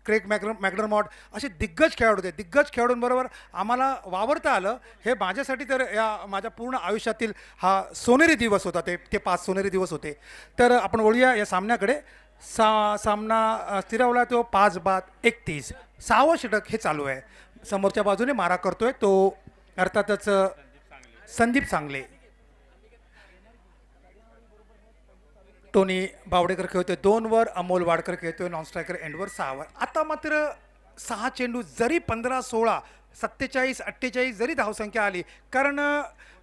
क्रेग मॅकडरमॉट असे दिग्गज खेळाडू होते. दिग्गज खेळाडूंबरोबर आम्हाला वावरता आलं, हे माझ्यासाठी तर या माझ्या पूर्ण आयुष्यातील हा सोनेरी दिवस होता. ते 5 सोनेरी दिवस होते. तर आपण वळूया या सामन्याकडे. सामना स्थिरावला तो 5-31. 6वं षटक हे चालू आहे. समोरच्या बाजूने मारा करतोय तो अर्थातच संदीप सांगले. टोनी बावडेकर खेळतोय 2 वर, अमोल वाडकर खेळतोय नॉन स्ट्रायकर एंडवर 6 वर. आता मात्र 6 चेंडू जरी 15-16, 47-48 जरी धावसंख्या आली, कारण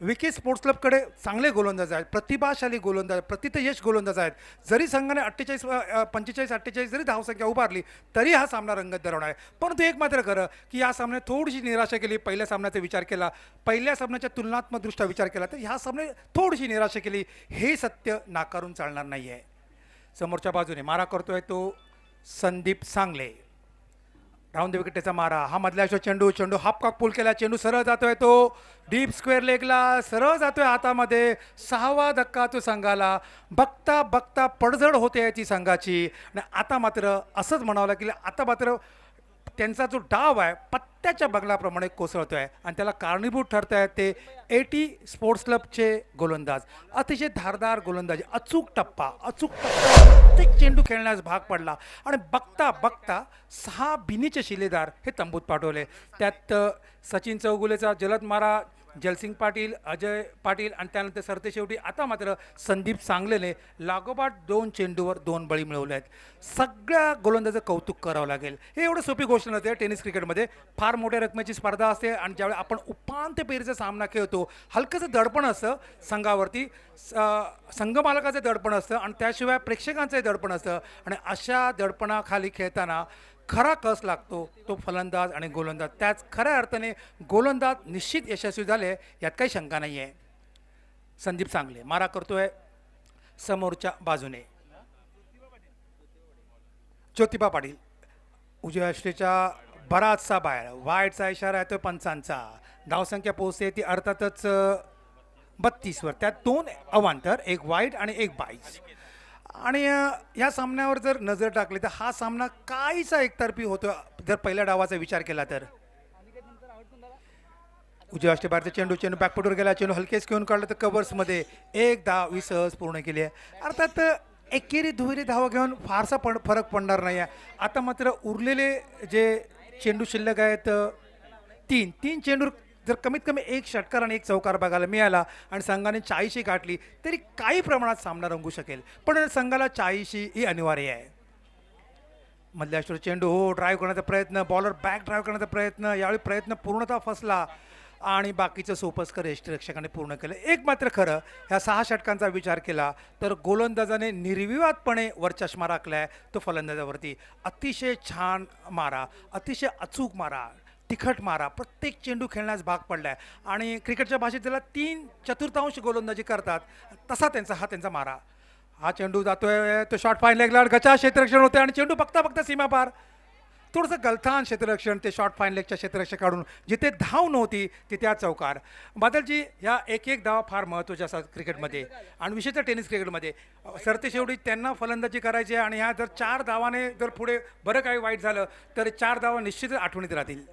विके स्पोर्ट्स क्लबकडे चांगले गोलंदाज आहेत, प्रतिभाशाली गोलंदाज, प्रतितयश गोलंदाज आहेत. जरी संघाने 45-48 जरी धावसंख्या उभारली तरी हा सामना रंगत धरवणार आहे. परंतु एक मात्र खरं की या सामन्यात थोडीशी निराशा केली. पहिल्या सामन्याचा विचार केला, पहिल्या सामन्याच्या तुलनात्मकदृष्ट्या विचार केला तर ह्या सामन्यात थोडीशी निराशा केली. हे सत्य नाकारून चालणार नाही आहे. समोरच्या बाजूने मारा करतोय तो संदीप सांगले. राऊंड विकेटचा मारा, हा मधल्या चेंडू हाफ कॉक पुल केला, चेंडू सरळ जातोय तो डीप स्क्वेअर लेगला, सरळ जातोय हातामध्ये. 6वा धक्का तो संघाला. बघता बघता पडझड होते ती संघाची. आणि आता मात्र असंच म्हणावं लागेल, आता मात्र त्यांचा जो डाव आहे पत्त्याच्या बगलाप्रमाणे कोसळतोय आणि त्याला कारणीभूत ठरत आहेत ते AT स्पोर्ट्स क्लबचे गोलंदाज. अतिशय धारदार गोलंदाजी, अचूक टप्पा प्रत्येक चेंडू खेळण्यास भाग पडला. आणि बघता बघता 6 बिनीचे शिलेदार हे तंबूत पाठवले. त्यात सचिन चौगुलेचा जलद मारा, जलसिंग पाटील, अजय पाटील आणि त्यानंतर सरतेशेवटी आता मात्र संदीप सांगलेने लागोपाठ 2 चेंडूवर 2 बळी मिळवले आहेत. सगळ्या गोलंदाजाचं कौतुक करावं लागेल. हे एवढं सोपी गोष्ट नसते. टेनिस क्रिकेटमध्ये फार मोठ्या रकमेची स्पर्धा असते आणि ज्यावेळी आपण उपांत्य फेरीचा सामना खेळतो, हलकंसं दडपण असतं संघावरती, संघमालकाचं दडपण असतं आणि त्याशिवाय प्रेक्षकांचंही दडपण असतं. आणि अशा दडपणाखाली खेळताना खरा कस लागतो तो फलंदाज आणि गोलंदाज. त्याच खऱ्या अर्थाने गोलंदाज निश्चित यशस्वी झाले, यात काही शंका नाही आहे. संदीप सांगले मारा करतोय समोरच्या बाजूने. ज्योतिबा पाटील उजव्या यष्टीच्या बराचसा बाहेर, वाईटचा इशारा येतोय पंचांचा. धावसंख्या पोहोचते ती अर्थातच 32 वर. त्यात 2 अवांतर, 1 वाईट आणि 1 बाईस. आणि या सामन्यावर जर नजर टाकली तर हा सामना काहीसा एकतर्फी होतो जर पहिल्या डावाचा विचार केला तर. उजव्या अष्टबाहेरचा चेंडू बॅकफुटवर गेला, चेंडू हलकेच घेऊन काढला तर कव्हर्समध्ये 1 धाव सहज पूर्ण केली आहे. अर्थात एकेरी दुहेरी धावा घेऊन फारसा फरक पडणार नाही आहे. आता मात्र उरलेले जे चेंडू शिल्लक आहेत 3 चेंडू जर कमीत कमी 1 षटकार आणि 1 चौकार बघायला मिळाला आणि संघाने 40 गाठली तरी काही प्रमाणात सामना रंगू शकेल. पण संघाला 40 ही अनिवार्य आहे. मधल्या चेंडू ड्राईव्ह करण्याचा प्रयत्न, बॉलर बॅक ड्राईव्ह करण्याचा प्रयत्न, यावेळी प्रयत्न पूर्णतः फसला आणि बाकीचं सोपस्कर यष्टीरक्षकाने पूर्ण केलं. एक मात्र खरं, ह्या 6 षटकांचा विचार केला तर गोलंदाजाने निर्विवादपणे वर चष्मा राखलाय तो फलंदाजावरती. अतिशय छान मारा, अतिशय अचूक मारा, तिखट मारा, प्रत्येक चेंडू खेळण्यास भाग पडलाय. आणि क्रिकेटच्या भाषेत त्याला 3/4 गोलंदाजी करतात, तसा त्यांचा मारा. हा चेंडू जातोय तो शॉर्ट फाईन लेगला, गचा क्षेत्ररक्षण होते आणि चेंडू बघता सीमा पार. थोडंसं गलथान क्षेत्ररक्षण ते शॉर्ट फाईन लेगच्या क्षेत्ररक्षकाकडून, जिथे धाव नव्हती तिथे चौकार. बादलजी, ह्या 1 धावा फार महत्त्वाच्या असतात क्रिकेटमध्ये आणि विशेषतः टेनिस क्रिकेटमध्ये. सरतेशेवटी त्यांना फलंदाजी करायची आहे आणि ह्या जर 4 धावाने जर पुढे बरं काही वाईट झालं तर 4 धावा निश्चितच आठवणीत राहतील.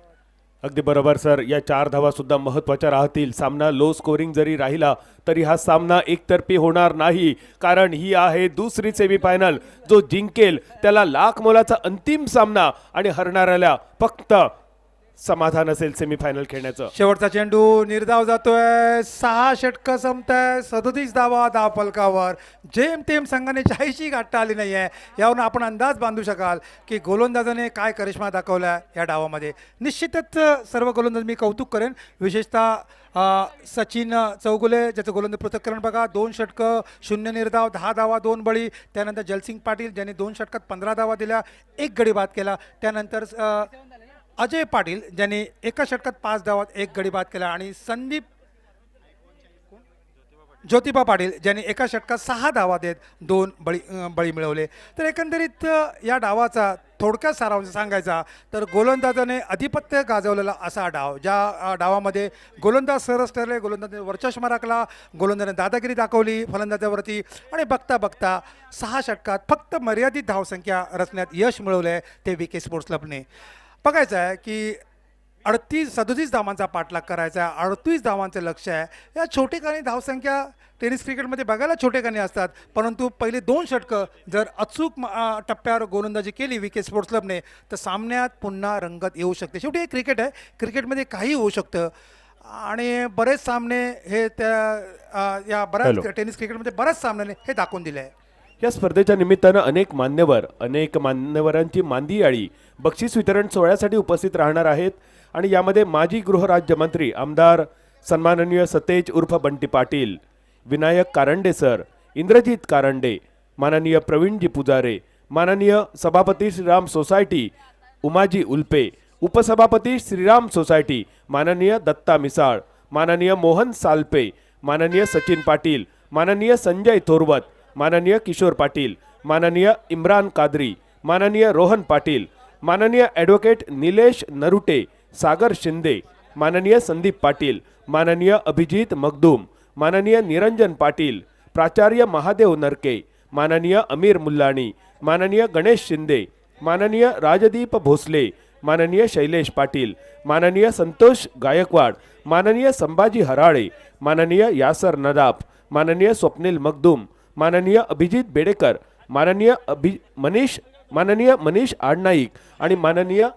अगदी बरोबर सर, या 4 धावा सुद्धा महत्त्वाच्या राहतील. सामना लो स्कोरिंग जरी राहिला तरी हा सामना एकतर्फी होणार नाही, कारण ही आहे दुसरी सेमीफायनल. जो जिंकेल त्याला लाख मोलाचा अंतिम सामना आणि हरणाऱ्याला फक्त समाधान असेल सेमीफायनल खेळण्याचं. शेवटचा चेंडू निर्धाव जातोय, 6 षटकं संपताय, 37 धावा धाव फलकावर. जेमतेम संघाने 40 गाठता आली नाही आहे. यावरून आपण अंदाज बांधू शकाल की गोलंदाजाने काय करिश्मा दाखवला या डावामध्ये. निश्चितच सर्व गोलंदाज मी कौतुक करेन, विशेषतः सचिन चौगुले ज्याचं गोलंदाज पृथक्करण बघा, 2 षटकं, 0 निर्धाव, 10 धावा, 2 बळी. त्यानंतर जलसिंग पाटील ज्यांनी 2 षटकात 15 धावा दिल्या, 1 गडी बाद केला. त्यानंतर अजय पाटील ज्यांनी एका षटकात 5 धावात 1 गडी बाद केला. आणि संदीप ज्योतिबा पाटील ज्यांनी एका षटकात 6 धावा देत 2 बळी मिळवले. तर एकंदरीत या डावाचा थोडक्यात सारांश सांगायचा तर गोलंदाजाने आधिपत्य गाजवलेला असा डाव, ज्या डावामध्ये गोलंदाज सरस ठरले, गोलंदाजाने वरचष्मा राखला, गोलंदाजाने दादागिरी दाखवली फलंदाजावरती. आणि बघता बघता 6 षटकात फक्त मर्यादित धावसंख्या रचण्यात यश मिळवलं आहे ते VK स्पोर्ट्स क्लबने. बघायचं आहे की 37 धावांचा पाठलाग करायचा आहे, 38 धावांचं लक्ष आहे. या छोटेखानी धावसंख्या टेनिस क्रिकेटमध्ये बघायला छोटेखानी असतात, परंतु पहिले 2 षटकं जर अचूक टप्प्यावर गोलंदाजी केली VK स्पोर्ट्स क्लबने तर सामन्यात पुन्हा रंगत येऊ शकते. शेवटी हे क्रिकेट आहे, क्रिकेटमध्ये काही होऊ शकतं. आणि बरेच सामने हे त्या या बऱ्याच टेनिस क्रिकेटमध्ये बऱ्याच सामन्याने हे दाखवून दिले आहे. या स्पर्धेच्या निमित्तानं अनेक मान्यवरांची मांदियाळी बक्षीस वितरण सोहळ्यासाठी उपस्थित राहणार आहेत. आणि यामध्ये माजी गृहराज्यमंत्री आमदार सन्माननीय सतेज उर्फ बंटी पाटील, विनायक कारंडे सर, इंद्रजित कारंडे, माननीय प्रवीणजी पुजारे, माननीय सभापती श्रीराम सोसायटी उमाजी उल्पे, उपसभापती श्रीराम सोसायटी माननीय दत्ता मिसाळ, माननीय मोहन सालपे, माननीय सचिन पाटील, माननीय संजय थोरवत, माननीय किशोर पाटील, माननीय इम्रान कादरी, माननीय रोहन पाटील, माननीय ॲडव्होकेट निलेश नरुटे, सागर शिंदे, माननीय संदीप पाटील, माननीय अभिजित मगदूम, माननीय निरंजन पाटील, प्राचार्य महादेव नरके, माननीय अमीर मुल्लाणी, माननीय गणेश शिंदे, माननीय राजदीप भोसले, माननीय शैलेश पाटील, माननीय संतोष गायकवाड, माननीय संभाजी हराळे, माननीय यासर नदाफ, माननीय स्वप्नील मगदूम, माननीय अभिजित बेडेकर, माननीय मनीष आडनाईक आणि माननीय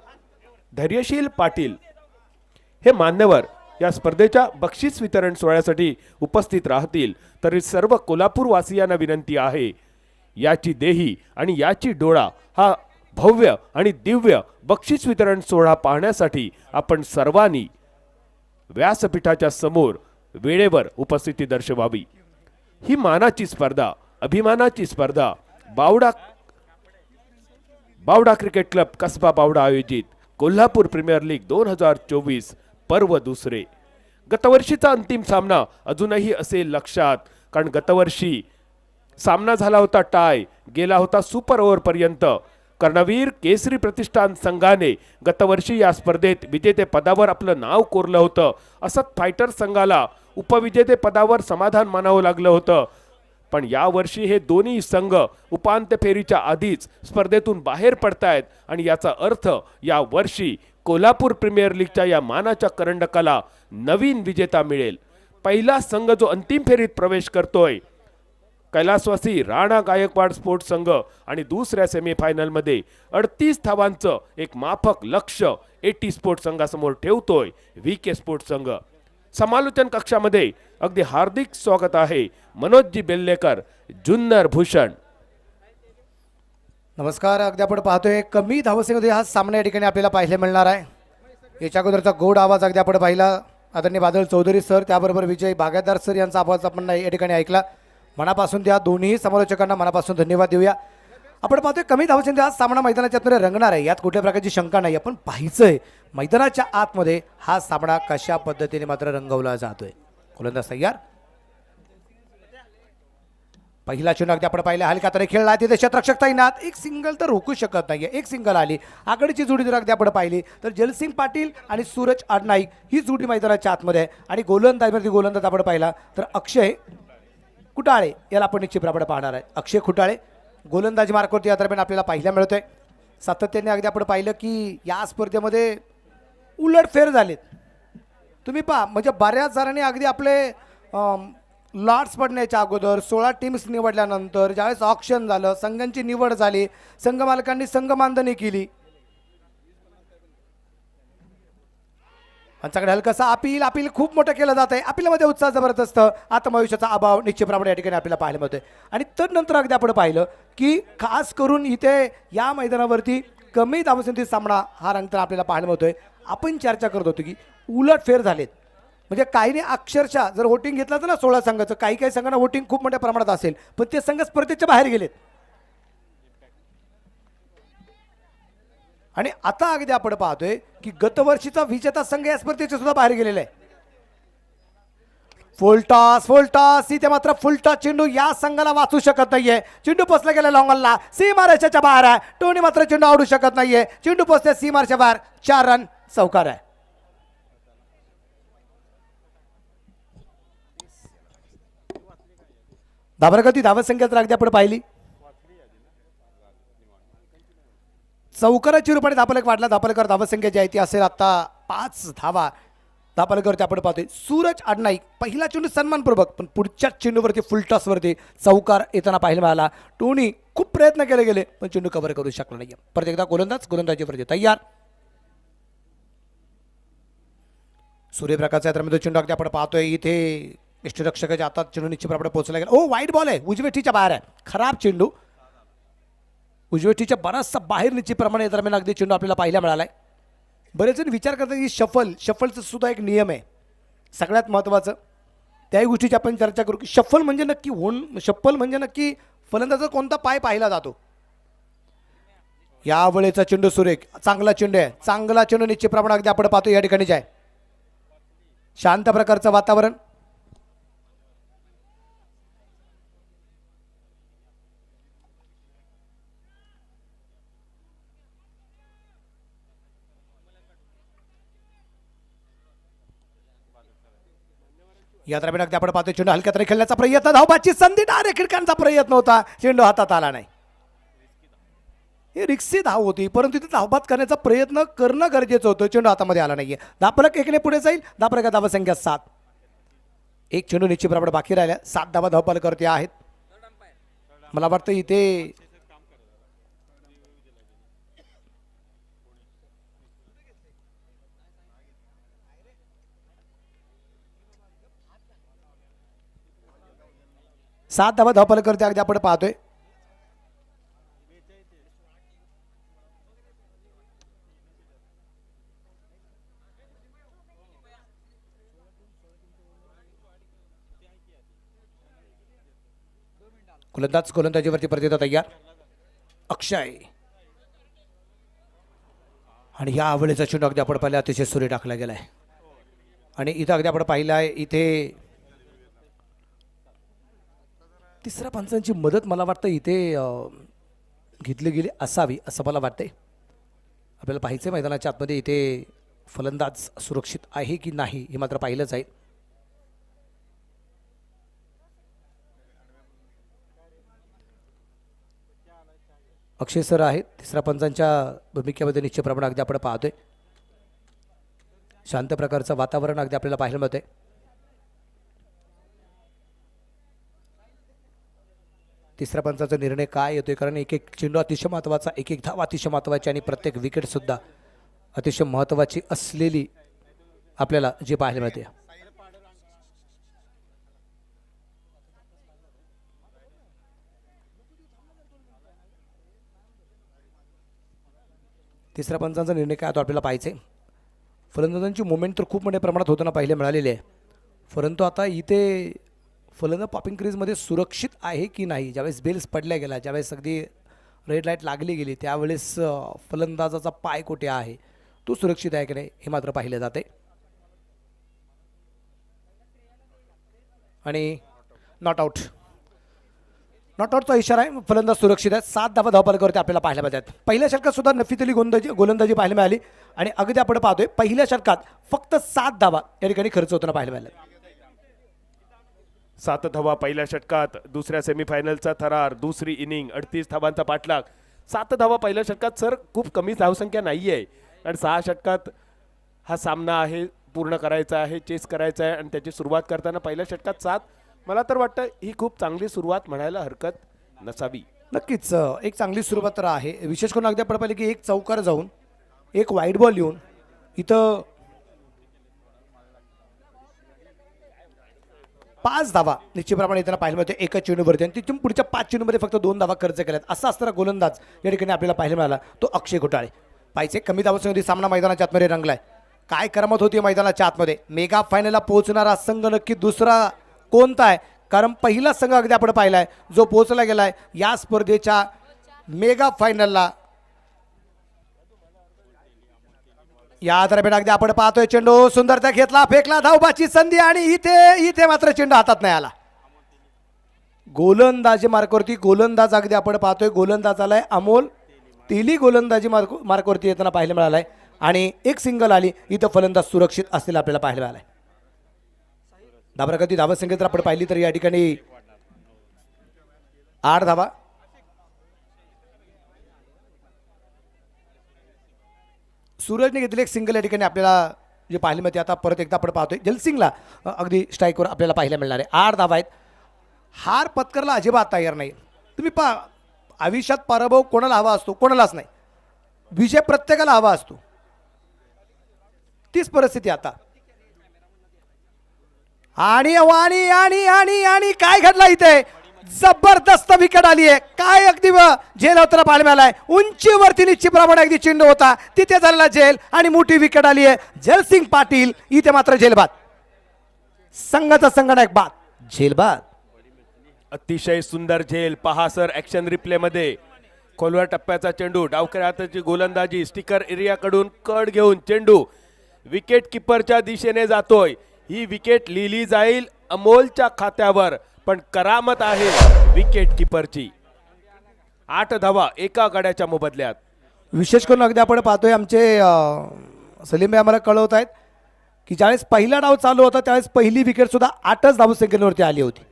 धैर्यशील पाटील हे मान्यवर या स्पर्धेच्या बक्षीस वितरण सोहळ्यासाठी उपस्थित राहतील. तरी सर्व कोल्हापूर वासियांना विनंती आहे, याची देही आणि याची डोळा हा भव्य आणि दिव्य बक्षीस वितरण सोहळा पाहण्यासाठी आपण सर्वांनी व्यासपीठाच्या समोर वेळेवर उपस्थिती दर्शवावी. ही मानाची स्पर्धा, अभिमानाची स्पर्धा बावडा क्रिकेट क्लब कसबा बावडा आयोजित कोल्हापूर प्रीमियर लीग 2024 पर्व दुसरे. गतवर्षीचा अंतिम सामना अजूनही असेल लक्षात, कारण गतवर्षी सामना झाला होता टाय, गेला होता सुपर ओव्हर पर्यंत. कर्णवीर केसरी प्रतिष्ठान संघाने गतवर्षी या स्पर्धेत विजेते पदावर आपलं नाव कोरलं होतं. असत फायटर संघाला उपविजेते पदावर समाधान मानावं लागलं होतं. पण यावर्षी हे दोन्ही संघ उपांत्य फेरीच्या आधीच स्पर्धेतून बाहेर पडतायत आणि याचा अर्थ या वर्षी कोल्हापूर प्रीमियर लीगच्या या मानाच्या करंडकाला नवीन विजेता मिळेल. पहिला संघ जो अंतिम फेरीत प्रवेश करतोय कैलासवासी राणा गायकवाड स्पोर्ट्स संघ आणि दुसऱ्या सेमीफायनलमध्ये 38 धावांचं एक माफक लक्ष एटी स्पोर्ट्स संघासमोर ठेवतोय VK स्पोर्ट्स संघ. समालोचन कक्षामध्ये अगदी हार्दिक स्वागत आहे मनोजजी बेल्लेकर, जुन्नर भूषण. नमस्कार. अगदी आपण पाहतोय कमी धावसंख्येमध्ये हा सामना या ठिकाणी आपल्याला पाहायला मिळणार आहे. याच्या अगोदरचा गोड आवाज अगदी आपण पाहिला आदरणीय बादल चौधरी सर, त्याबरोबर विजय बागायतदार सर यांचा आवाज आपण या ठिकाणी ऐकला. मनापासून त्या दोन्ही समालोचकांना मनापासून धन्यवाद देऊया. आपण पाहतोय कमी धावसंख्येमध्ये हा सामना मैदानाच्या आतमध्ये रंगणार आहे, यात कुठल्या प्रकारची शंका नाही. आपण पाहायचंय मैदानाच्या आतमध्ये हा सामना कशा पद्धतीने मात्र रंगवला जातोय. गोलंदाज तयार, पहिला चेंडू अगदी आपण पाहिला हलक्या हाताने खेळला, तिथे क्षेत्ररक्षक तैनात, एक सिंगल तर रोखू शकत नाहीये, एक सिंगल आली. आकडीची जोडी जर अगदी आपण पाहिली तर जलसिंग पाटील आणि सूरज आडनाईक ही जोडी मैदानाच्या आतमध्ये आहे. आणि गोलंदाज आपण पाहिला तर अक्षय खुटाळे याला आपण निश्चितपणे पाहणार आहे. अक्षय खुटाळे गोलंदाजी मार्कवरती या दरम्यान आपल्याला पाहायला मिळतोय. सातत्याने अगदी आपण पाहिलं की या स्पर्धेमध्ये उलटफेर झालेत. तुम्ही पहा, म्हणजे बऱ्याच जणांनी अगदी आपले लॉट्स पडण्याच्या अगोदर 16 टीम्स निवडल्यानंतर ज्यावेळेस ऑक्शन झालं, संघांची निवड झाली, संघ मालकांनी संघ मांडणी केली, आमच्याकडे हलकसा अपील खूप मोठं केलं जात आहे. अपीलमध्ये उत्साह जबरदस्त, आत्मविश्वासाचा अभाव निश्चितपणे या ठिकाणी आपल्याला पाहायला मिळतोय. आणि तर नंतर अगदी आपण पाहिलं की खास करून इथे या मैदानावरती कमी धावसंख्येचा सामना हा रंगताना आपल्याला पाहायला मिळतोय. आपण चर्चा करत होतो की उलटफेर झालेत, म्हणजे काही नाही अक्षरशः जर वोटिंग घेतलं तर ना 16 संघाचं, काही काही संघांना वोटिंग खूप मोठ्या प्रमाणात असेल पण ते संघ स्पर्धेच्या बाहेर गेलेत. आणि आता अगदी आपण पाहतोय की गतवर्षीचा विजेता संघ या स्पर्धेच्या सुद्धा बाहेर गेलेला आहे. फुलटॉस इथे मात्र फुलटॉस चेंडू या संघाला वाचू शकत नाहीये. चेंडू पोचला गेला लॉंगलला, सीमारेषेच्या बाहेर आहे. टोनी मात्र चेंडू आवडू शकत नाहीये. चेंडू पोचते सीमारेषेच्या बाहेर, 4 रन चौकार आहे. धाबरगती धावत संख्या तर अगदी आपण पाहिली. चौकाराच्या रूपाने धापलक वाढला. धापलकर धावत संख्या जी आहे ती असेल आता 5 धावा. धापलकरती आपण पाहतोय सूरज आडनाईक पहिला चेंडू सन्मानपूर्वक, पण पुढच्या चेंडूवरती फुलटॉसवरती चौकार येताना पाहायला मिळाला. टोनी खूप प्रयत्न केले गेले पण चेंडू कव्हर करू शकला नाही. परत एकदा गोलंदाजीवरती तयार. सूर्यप्रकाशचा तर चेंडू अगदी आपण पाहतोय इथे यष्टीरक्षकाच्या हातात चेंडू निश्चितपणे पोहोचला गेला. ओ वाईट बॉल आहे, उजवेठीच्या बाहेर आहे. खराब चेंडू उजवेठीच्या बराचसा बाहेर निश्चितप्रमाणे दरम्यान अगदी चेंडू आपल्याला पाहायला मिळालाय. बरेच जण विचार करतात की शफलचं सुद्धा एक नियम आहे सगळ्यात महत्त्वाचं. त्याही गोष्टीची आपण चर्चा करू की शफल म्हणजे नक्की फलंदाजाचा कोणता पाय पाहिला जातो. यावेळेचा चेंडू सुरेख चांगला चेंडू आहे. चांगला चेंडू निश्चितप्रमाणे अगदी आपण पाहतो या ठिकाणीच आहे. शांत प्रकारचं वातावरण. या दरम्यान अगदी आपण पाहतो चेंडू हलक्या तरी खेळण्याचा प्रयत्न, धावबाची संधी, डायरेक्ट खिडक्यांचा प्रयत्न होता, चेंडू हातात आला नाही. ही रिक्सी धाव होती परंतु तिथे धावबाद करण्याचा प्रयत्न करणं गरजेचं होतं. चेंडू हातामध्ये आला नाहीये. धापलक 1ने पुढे जाईल. धापलक धावा संख्या 7. एक चेंडू निश्चितप्रमाणे बाकी राहिल्या. 7 धावा धावपालकरती आहेत. मला वाटतं इथे सात धावा धावपालकरती अगदी आपण पाहतोय. गोलंदाजीवरती परत तयार अक्षय. आणि या वेळेचा चेंडू अगदी आपण पाहिला अतिशय सुरे टाकला गेलाय. आणि इथं अगदी आपण पाहिलं आहे इथे तिसऱ्या पंचांची मदत मला वाटतं इथे घेतली गेली असावी असं मला वाटतंय. आपल्याला पाहायचं आहे मैदानाच्या आतमध्ये इथे फलंदाज सुरक्षित आहे की नाही हे मात्र पाहिलंच आहे. अक्षय सर आहेत तिसऱ्या पंचांच्या भूमिकेमध्ये निश्चितप्रमाणे अगदी आपण पाहतोय. शांत प्रकारचं वातावरण अगदी आपल्याला पाहायला मिळतंय. तिसऱ्या पंचाचा निर्णय काय येतोय कारण एक एक चेंडू अतिशय महत्त्वाचा, एक एक धाव अतिशय महत्त्वाची आणि प्रत्येक विकेट सुद्धा अतिशय महत्त्वाची असलेली आपल्याला जे पाहायला मिळते. तिसऱ्या पंचांचा निर्णय काय तो आपल्याला पाहायचे. फलंदाजांची मुवमेंट तर खूप मोठ्या प्रमाणात होताना पाहायला मिळालेली आहे परंतु आता इथे फलंदाज पॉपिंग क्रीजमध्ये सुरक्षित आहे की नाही. ज्यावेळेस बेल्स पडल्या गेला, ज्यावेळेस अगदी रेड लाईट लागली गेली त्यावेळेस फलंदाजाचा पाय कुठे आहे तो सुरक्षित आहे की नाही हे मात्र पाहिले जाते. आणि नॉट आउटचा इशारा आहे. फलंदाज सुरक्षित आहे. 7 धावा धावपालकावरती आपल्याला पाहायला मिळतात. पहिल्या षटकात सुद्धा नफीत अली गोलंदाजी पाहायला मिळाली आणि अगदी आपण पाहतोय पहिल्या षटकात फक्त 7 धावा या ठिकाणी खर्च होताना पाहायला मिळाला. 7 धावा पहिल्या षटकात. दुसऱ्या सेमीफायनलचा थरार, दुसरी इनिंग 38 धावांचा पाठलाग. 7 धावा पहिल्या षटकात सर खूप कमी धावसंख्या नाही आहे आणि 6 षटकात हा सामना आहे पूर्ण करायचा आहे, चेस करायचा आहे आणि त्याची सुरुवात करताना पहिल्या षटकात 7 मला तर वाटतं ही खूप चांगली सुरुवात म्हणायला हरकत नसावी. नक्कीच एक चांगली सुरुवात तर आहे. विशेष करून अगदी आपण पाहिलं की एक चौकार जाऊन एक वाईट बॉल येऊन इथं 5 धावा निश्चितप्रमाणे येताना पाहायला मिळते एका चेंडूवरती आणि तिथून पुढच्या 5 चेंडूमध्ये फक्त 2 धावा खर्च केल्यात. असा असताना गोलंदाज या ठिकाणी आपल्याला पाहायला मिळाला तो अक्षय घोटाळे. पाहिजे कमी धावांमध्ये सामना मैदानाच्या आतमध्ये रंगलाय. काय करमत होती मैदानाच्या आतमध्ये. मेगा फायनलला पोहोचणारा संघ नक्की दुसरा कोणता आहे, कारण पहिला संघ अगदी आपण पाहिलाय जो पोहोचला गेलाय या स्पर्धेच्या मेगा फायनलला. या दरम्यान अगदी आपण पाहतोय चेंडू सुंदरता घेतला, फेकला, धावबाची संधी आणि इथे मात्र चेंडू हातात नाही आला. गोलंदाजी मार्कवरती गोलंदाज अगदी आपण पाहतोय, गोलंदाज आलाय अमोल तेली, गोलंदाजी मार्कवरती येताना पाहायला मिळालाय आणि एक सिंगल आली. इथं फलंदाज सुरक्षित असलेला आपल्याला पाहायला मिळालाय. धावरगती धावत संख्या जर आपण पाहिली तर या ठिकाणी 8 धावा. सूरजने घेतलेले एक सिंगल या ठिकाणी आपल्याला जे पाहिले मिळते. आता परत एकदा आपण पाहतोय जलसिंगला अगदी स्ट्राईकवर आपल्याला पाहायला मिळणार आहे. 8 धावा आहेत. हार पत्करला अजिबात तयार नाही. तुम्ही पहा आयुष्यात पराभव कोणाला हवा असतो, कोणालाच नाही. विजय प्रत्येकाला हवा असतो. तीच परिस्थिती आता. आणि आणि आणि आणि आणि काय घडलं इथे, जबरदस्त विकेट आली आहे. काय अगदी झेल होताना पाहायला मिळालाय. उंचीवरती निश्चितप्रमाणे अगदी चेंडू होता, तिथे झालेला झेल आणि मोठी विकेट आली आहे. जलसिंग पाटील इथे मात्र झेलबाद. संघाचा संगणक बाद, झेलबाद. अतिशय सुंदर झेल. पहा सर ऍक्शन रिप्ले मध्ये खोलवर टप्प्याचा चेंडू, डावकऱ्या हाताची गोलंदाजी, स्टिकर एरियाकडून कड घेऊन चेंडू विकेट किपरच्या दिशेने जातोय. ही विकेट लिहिली जाईल अमोलच्या खात्यावर, पण करामत आहे विकेट किपरची. 8 धावा एका गड्याच्या मोबदल्यात. विशेष करून अगदी आपण पाहतोय आमचे सलीम भाई आम्हाला कळवत आहेत की ज्यावेळेस पहिला डाव चालू होता त्यावेळेस पहिली विकेट सुद्धा 8च धावसंख्येवरती आली होती.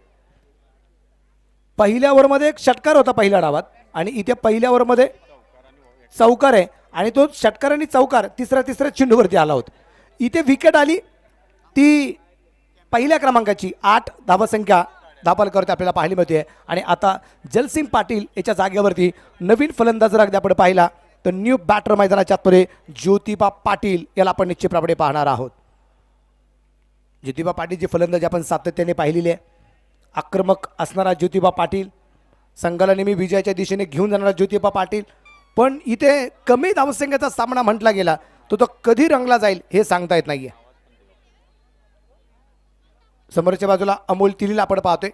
पहिल्या ओव्हरमध्ये एक षटकार होता पहिल्या डावात आणि इथे पहिल्या ओव्हरमध्ये चौकार आहे आणि तो षटकार आणि चौकार तिसऱ्या चेंडूवरती आला होता. इथे विकेट आली ती पहिल्या क्रमांकाची. 8 धावसंख्या धापालकरती आपल्याला पाहायला मिळते. आणि आता जलसिंग पाटील याच्या जागेवरती नवीन फलंदाज जर अगदी आपण पाहिला तर न्यू बॅटर मैदानाच्या आतमध्ये ज्योतिबा पाटील याला आपण निश्चितप्रमाणे पाहणार आहोत. ज्योतिबा पाटील जी फलंदाजी आपण सातत्याने पाहिलेली आहे, आक्रमक असणारा ज्योतिबा पाटील, संघाला नेहमी विजयाच्या दिशेने घेऊन जाणारा ज्योतिबा पाटील. पण इथे कमी धावसंख्येचा सामना म्हटला गेला तो कधी रंगला जाईल हे सांगता येत नाहीये. समोरच्या बाजूला अमोल तिलीला आपण पाहतोय.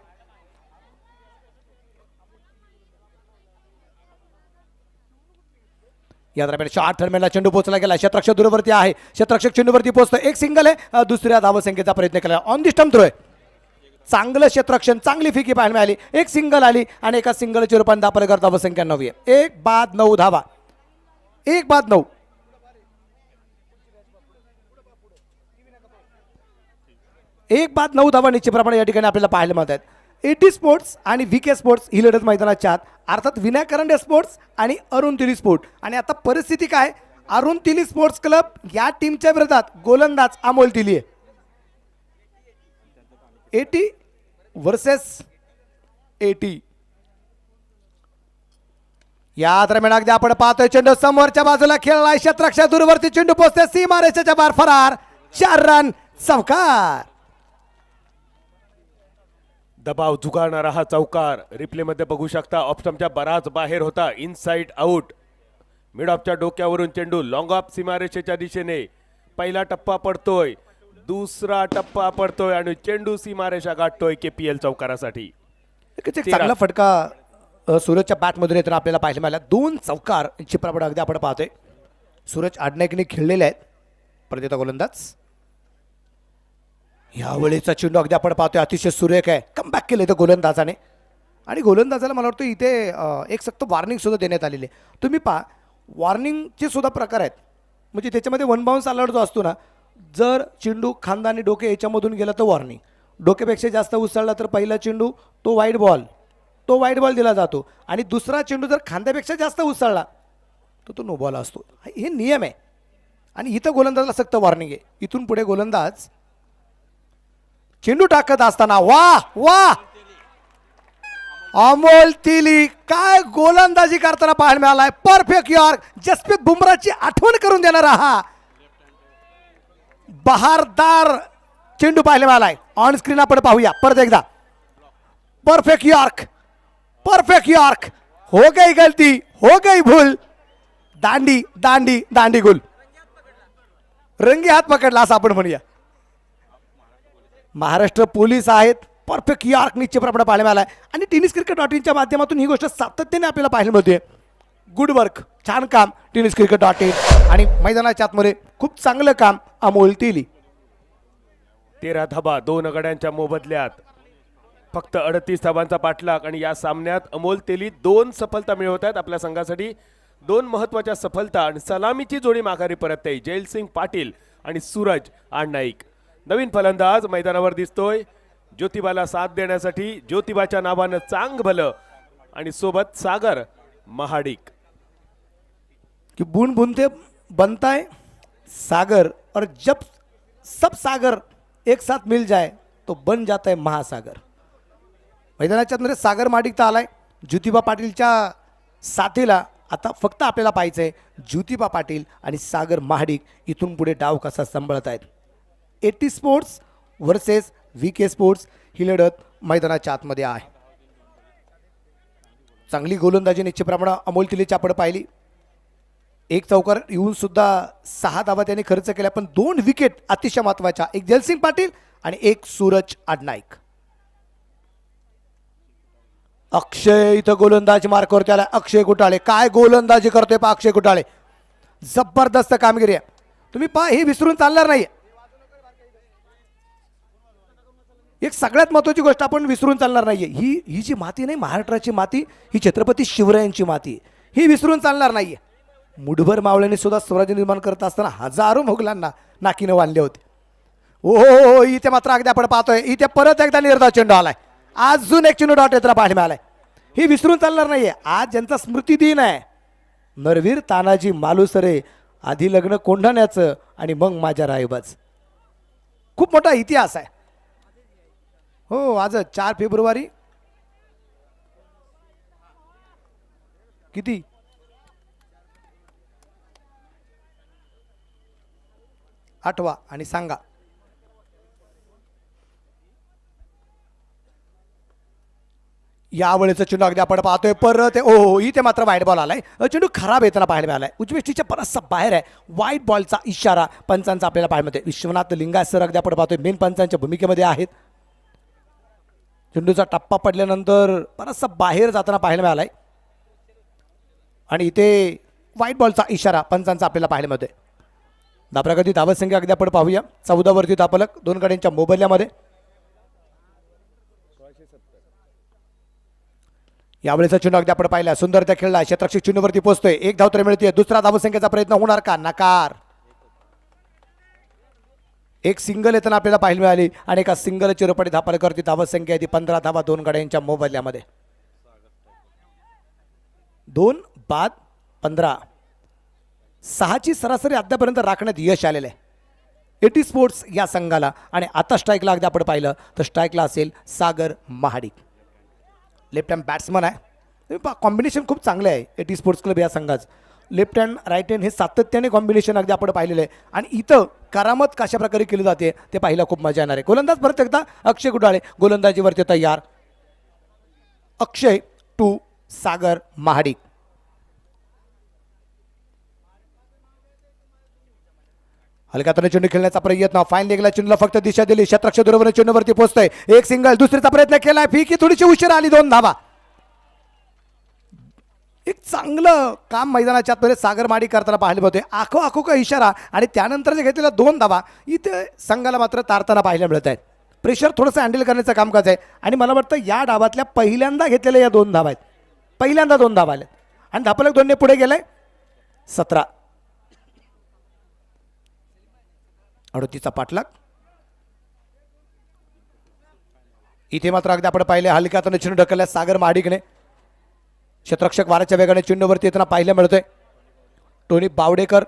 या दरम्यान शॉट टर्मिनलला चेंडू पोहोचला गेला. क्षेत्ररक्षक दूरवरती आहे, क्षेत्ररक्षक चेंडूवरती पोहोचतो. एक सिंगल आहे, दुसऱ्या धावसंख्येचा प्रयत्न केला. ऑन दी स्टंप थ्रो आहे. चांगलं क्षेत्ररक्षण, चांगली फिकी पाहायला मिळाली. एक सिंगल आली आणि एका सिंगलच्या रूपाने दापलकर धावसंख्या 9 आहे. 1 बाद 9 धावा. 1 बाद 9. एक बाद 9 धावा निश्चितप्रमाणे या ठिकाणी आपल्याला पाहायला मिळतात. एटी स्पोर्ट्स आणि व्हीके स्पोर्ट्स ही लढत मैदानाच्या आत, अर्थात विनायक करंडे स्पोर्ट्स आणि अरुण तिली स्पोर्ट. आणि आता परिस्थिती काय, अरुण तिली स्पोर्ट्स क्लब या टीमच्या विरोधात गोलंदाज अमोल तिली आहे. 80 वर्सेस 80. या दरम्यान अगदी आपण पाहतोय चेंडू समोरच्या बाजूला खेळलाय. क्षेत्ररक्षक दूरवरती चेंडू पोहोचते सीमारेषेच्या बाहेर, फरार. 4 रन, चौकार. दबाव झुगाळणारा हा चौकार रिप्ले मध्ये बघू शकता. ऑप्शनच्या बराच बाहेर होता. Inside out. मिड ऑफच्या डोक्यावरून चेंडू लॉंग ऑफ सीमारेषेच्या दिशेने. पहिला टप्पा पडतोय, दुसरा टप्पा पडतोय आणि चेंडू सीमारेषा गाठतोय केपीएल चौकारासाठी. चांगला फटका सूरजच्या बॅटमधून येताना आपल्याला पाहायला मिळाला. 2 चौकार चित्रापड अगदी आपण पाहतोय. सूरज आडनायकने खेळलेले आहेत प्रदेता गोलंदाज. यावेळेचा चेंडू अगदी आपण पाहतोय अतिशय सुरेख आहे. कमबॅक केलं इथं गोलंदाजाने आणि गोलंदाजाला मला वाटतं इथे एक सक्त वॉर्निंग सुद्धा देण्यात आलेली आहे. तुम्ही पहा वॉर्निंगचे सुद्धा प्रकार आहेत. म्हणजे त्याच्यामध्ये 1 बाउन्स अलर्ट जो असतो ना, जर चेंडू खांदा आणि डोके याच्यामधून गेला तर वॉर्निंग, डोक्यापेक्षा जास्त उसळला तर पहिला चेंडू तो वाईड बॉल दिला जातो आणि दुसरा चेंडू जर खांद्यापेक्षा जास्त उसळला तर तो नो बॉल असतो. हे नियम आहे आणि इथं गोलंदाजाला सक्त वॉर्निंग आहे. इथून पुढे गोलंदाज चेंडू टाकत असताना वा अमोल तिली काय गोलंदाजी करताना पाहायला मिळालाय. Perfect York. जसप्रीत बुमराची आठवण करून देणारा हा बहारदार चेंडू पाहायला मिळालाय. ऑन स्क्रीन आपण पाहूया परत एकदा. Perfect York. हो गई गलती, हो गई भूल. दांडी गुल. रंगी हात पकडला असं आपण म्हणूया. महाराष्ट्र पोलीस आहेत, परफेक्ट यार्क निश्चितप्रमाणे पाहायला मिळाला आहे. आणि टेनिस क्रिकेट डॉट इनच्या माध्यमातून ही गोष्ट सातत्याने आपल्याला पाहायला मिळते. गुड वर्क, छान काम टेनिस क्रिकेट डॉट इन. आणि मैदानाच्या आतमध्ये खूप चांगलं काम अमोल तेली. 13 धाबा 2 गड्यांच्या मोबदल्यात, फक्त 38 धाबांचा पाठलाग. आणि या सामन्यात अमोल तेली 2 सफलता मिळवत आहेत आपल्या संघासाठी. 2 महत्वाच्या सफलता आणि सलामीची जोडी माघारी परतते. जयसिंग पाटील आणि सूरज आडनाईक. नवीन फलंदाज मैदानावर दिसतोय ज्योतिबाला साथ देण्यासाठी. ज्योतिबाच्या नावानं चांग भलं आणि सोबत सागर महाडिक. कि बूंद बूंद से बनता है सागर, और जब सब सागर एक साथ मिल जाए तो बन जाता है महासागर. मैदानाच्या मध्ये सागर माडिक तर आलाय. ज्योतिबा पाटीलच्या साथीला आता फक्त आपल्याला पाहायचं आहे ज्योतिबा पाटील आणि सागर महाडिक इथून पुढे डाव कसा सांभाळत आहेत. AT sports versus VK sports ही लढत मैदानाच्या आतमध्ये आहे. चांगली गोलंदाजी निश्चितप्रमाणे अमोल तिलेची आपण पाहिली. 1 चौकार येऊन सुद्धा 6 धावा त्यांनी खर्च केल्या, पण 2 विकेट अतिशय महत्वाच्या. एक जयसिंग पाटील आणि एक सूरज आडनाईक. अक्षय इथं गोलंदाजी मार्कवरती आला. अक्षय कुटाळे काय गोलंदाजी करतोय पा अक्षय कुटाळे. जबरदस्त कामगिरी आहे. तुम्ही पहा हे विसरून चालणार नाही. एक सगळ्यात महत्वाची गोष्ट आपण विसरून चालणार नाहीये. ही जी माती नाही महाराष्ट्राची माती, ही छत्रपती शिवरायांची माती, ही विसरून चालणार नाहीये. मुठभर मावळ्यांनी सुद्धा स्वराज्य निर्माण करत असताना हजारो मोगलांना नाकीनं बांधले होते. ओ इथे मात्र अगदी आपण पाहतोय इथे परत एकदा निर्धाव चेंडू आलाय. अजून एक चेंडू डॉट येताना पाहायला मिळालाय. ही विसरून चालणार नाहीये. आज ज्यांचा स्मृती दिन आहे, नरवीर तानाजी मालुसरे, आधी लग्न कोंढाण्याचं आणि मग माझ्या रायबाच. खूप मोठा इतिहास आहे. हो आज 4 फेब्रुवारी किती आठवा आणि सांगा यावेळेचा चेंडू अगदी आपण पाहतोय परत. ओ इथे मात्र वाईट बॉल आलाय. चेंडू खराब येताना पाहायला मिळालाय. उजवेष्टीच्या बराचसा बाहेर आहे. वाईट बॉलचा इशारा पंचांचा आपल्याला पाहायला मिळतोय. विश्वनाथ लिंगाय सर अगदी आपण पाहतोय मेन पंचांच्या भूमिकेमध्ये आहेत. चेंडूचा टप्पा पडल्यानंतर बराचसा बाहेर जाताना पाहायला मिळालाय आणि इथे वाईट बॉलचा इशारा पंचांचा आपल्याला पाहायला मिळतोय. धाबरागती धावत संख्या अगदी आपण पाहूया 14 वरती धापलक 2 गड्यांच्या मोबदल्यामध्ये. यावेळेचा चेंडू अगदी आपण पाहिला सुंदर त्या खेळला. क्षेत्ररक्षक चेंडूवरती पोहोचतोय. 1 धाव तर मिळते. दुसरा धावसंख्येचा प्रयत्न होणार का? नकार. एक सिंगल येताना आपल्याला पाहायला मिळाली आणि एका सिंगल चिरपडी धापलकरती धावसंख्या आहे ती 15 धावा 2 गड्यांच्या मोबदल्यामध्ये. 2 बाद 15 6ची सरासरी अद्यापर्यंत राखण्यात यश आलेलं आहे एटी स्पोर्ट्स या संघाला. आणि आता स्ट्राईकला अगदी आपण पाहिलं तर स्ट्राईकला असेल सागर महाडिक. लेफ्ट हँड बॅट्समन आहे. कॉम्बिनेशन खूप चांगलं आहे एटी स्पोर्ट्स क्लब या संघाचं. लेफ्ट हँड राईट हँड हे सातत्याने कॉम्बिनेशन अगदी आपण पाहिलेलं आहे. आणि इथं करामत कशा प्रकारे केली जाते ते पाहायला खूप मजा येणार आहे. गोलंदाज परत एकदा अक्षय कुडाळे गोलंदाजीवरती तयार. अक्षय टू सागर महाडिक. हलक्यातून चेंडू खेळण्याचा प्रयत्न. फाईन लेगला चेंडूला फक्त दिशा दिली. क्षेत्ररक्षक बरोबर चेंडूवरती पोहोचतोय. एक सिंगल. दुसरीचा प्रयत्न केलाय. फी की थोडीशी उशीर आली. 2 धावा. एक चांगलं काम मैदानाच्या आतमध्ये सागर माडी करताना पाहायला मिळतोय. आखो आखो का इशारा आणि त्यानंतर जे घेतलेला 2 धावा इथे संघाला मात्र तारताना पाहायला मिळत आहेत. प्रेशर थोडंसं हँडल करण्याचं कामकाज आहे. आणि मला वाटतं या डावातल्या पहिल्यांदा घेतलेल्या या 2 धावा आहेत. पहिल्यांदा 2 धावा आल्या आणि धापलक 2ने पुढे गेलाय. 17 38चा पाठलाग. इथे मात्र अगदी आपण पाहिले हलक्यातून चेंडू ढकलल्या सागर महाडिकने. क्षेत्ररक्षक वाराच्या वेगाने चेंडूवरती येताना पाहायला मिळतोय. टोनी बावडेकर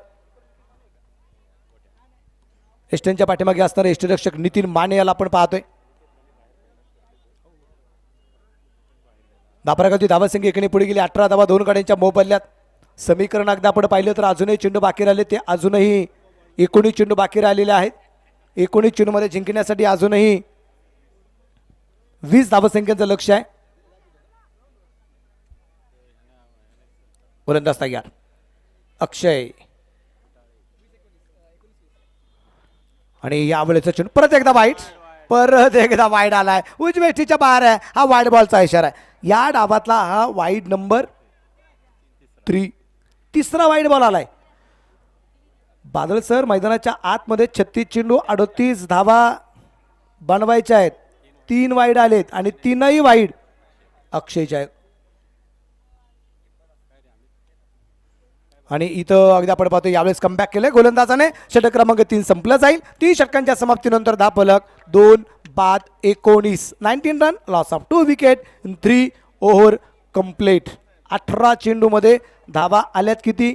एस्टनच्या पाठीमागे असणारे यष्टीरक्षक नितीन माने याला आपण पाहतोय. दापरागती धावसंख्या एकीने पुढे गेली. 18 धावा 2 गड्यांच्या मोबदल्यात. समीकरण अगदी आपण पाहिलं तर अजूनही चेंडू बाकी राहिले. ते अजूनही 19 चेंडू बाकी राहिलेले आहेत. 19 चेंडूमध्ये जिंकण्यासाठी अजूनही 20 धावसंख्येचं लक्ष आहे. गोलंदाज तयार. अक्षय आणि यावेळेचा चेंडू परत एकदा वाईड आलाय, उजवेष्टीच्या बाहेर आहे. हा वाईड बॉलचा इशारा आहे. या डावातला हा वाईड नंबर 3, तिसरा वाईड बॉल आलाय. बादल सर, मैदानाच्या आतमध्ये 36 चेंडू 38 धावा बनवायच्या आहेत. 3 वाईड आलेत आणि 3ही वाईड अक्षयच्या आहेत. आणि इथं अगदी आपण पाहतो यावेळेस कमबॅक केलंय गोलंदाजाने. षटक क्रमांक 3 संपलं जाईल. 30 षटकांच्या समाप्तीनंतर धापलक 2 बाद 19, 19 run, loss of 2 wicket in 3 over complete. 18 चेंडूमध्ये धावा आल्यात किती?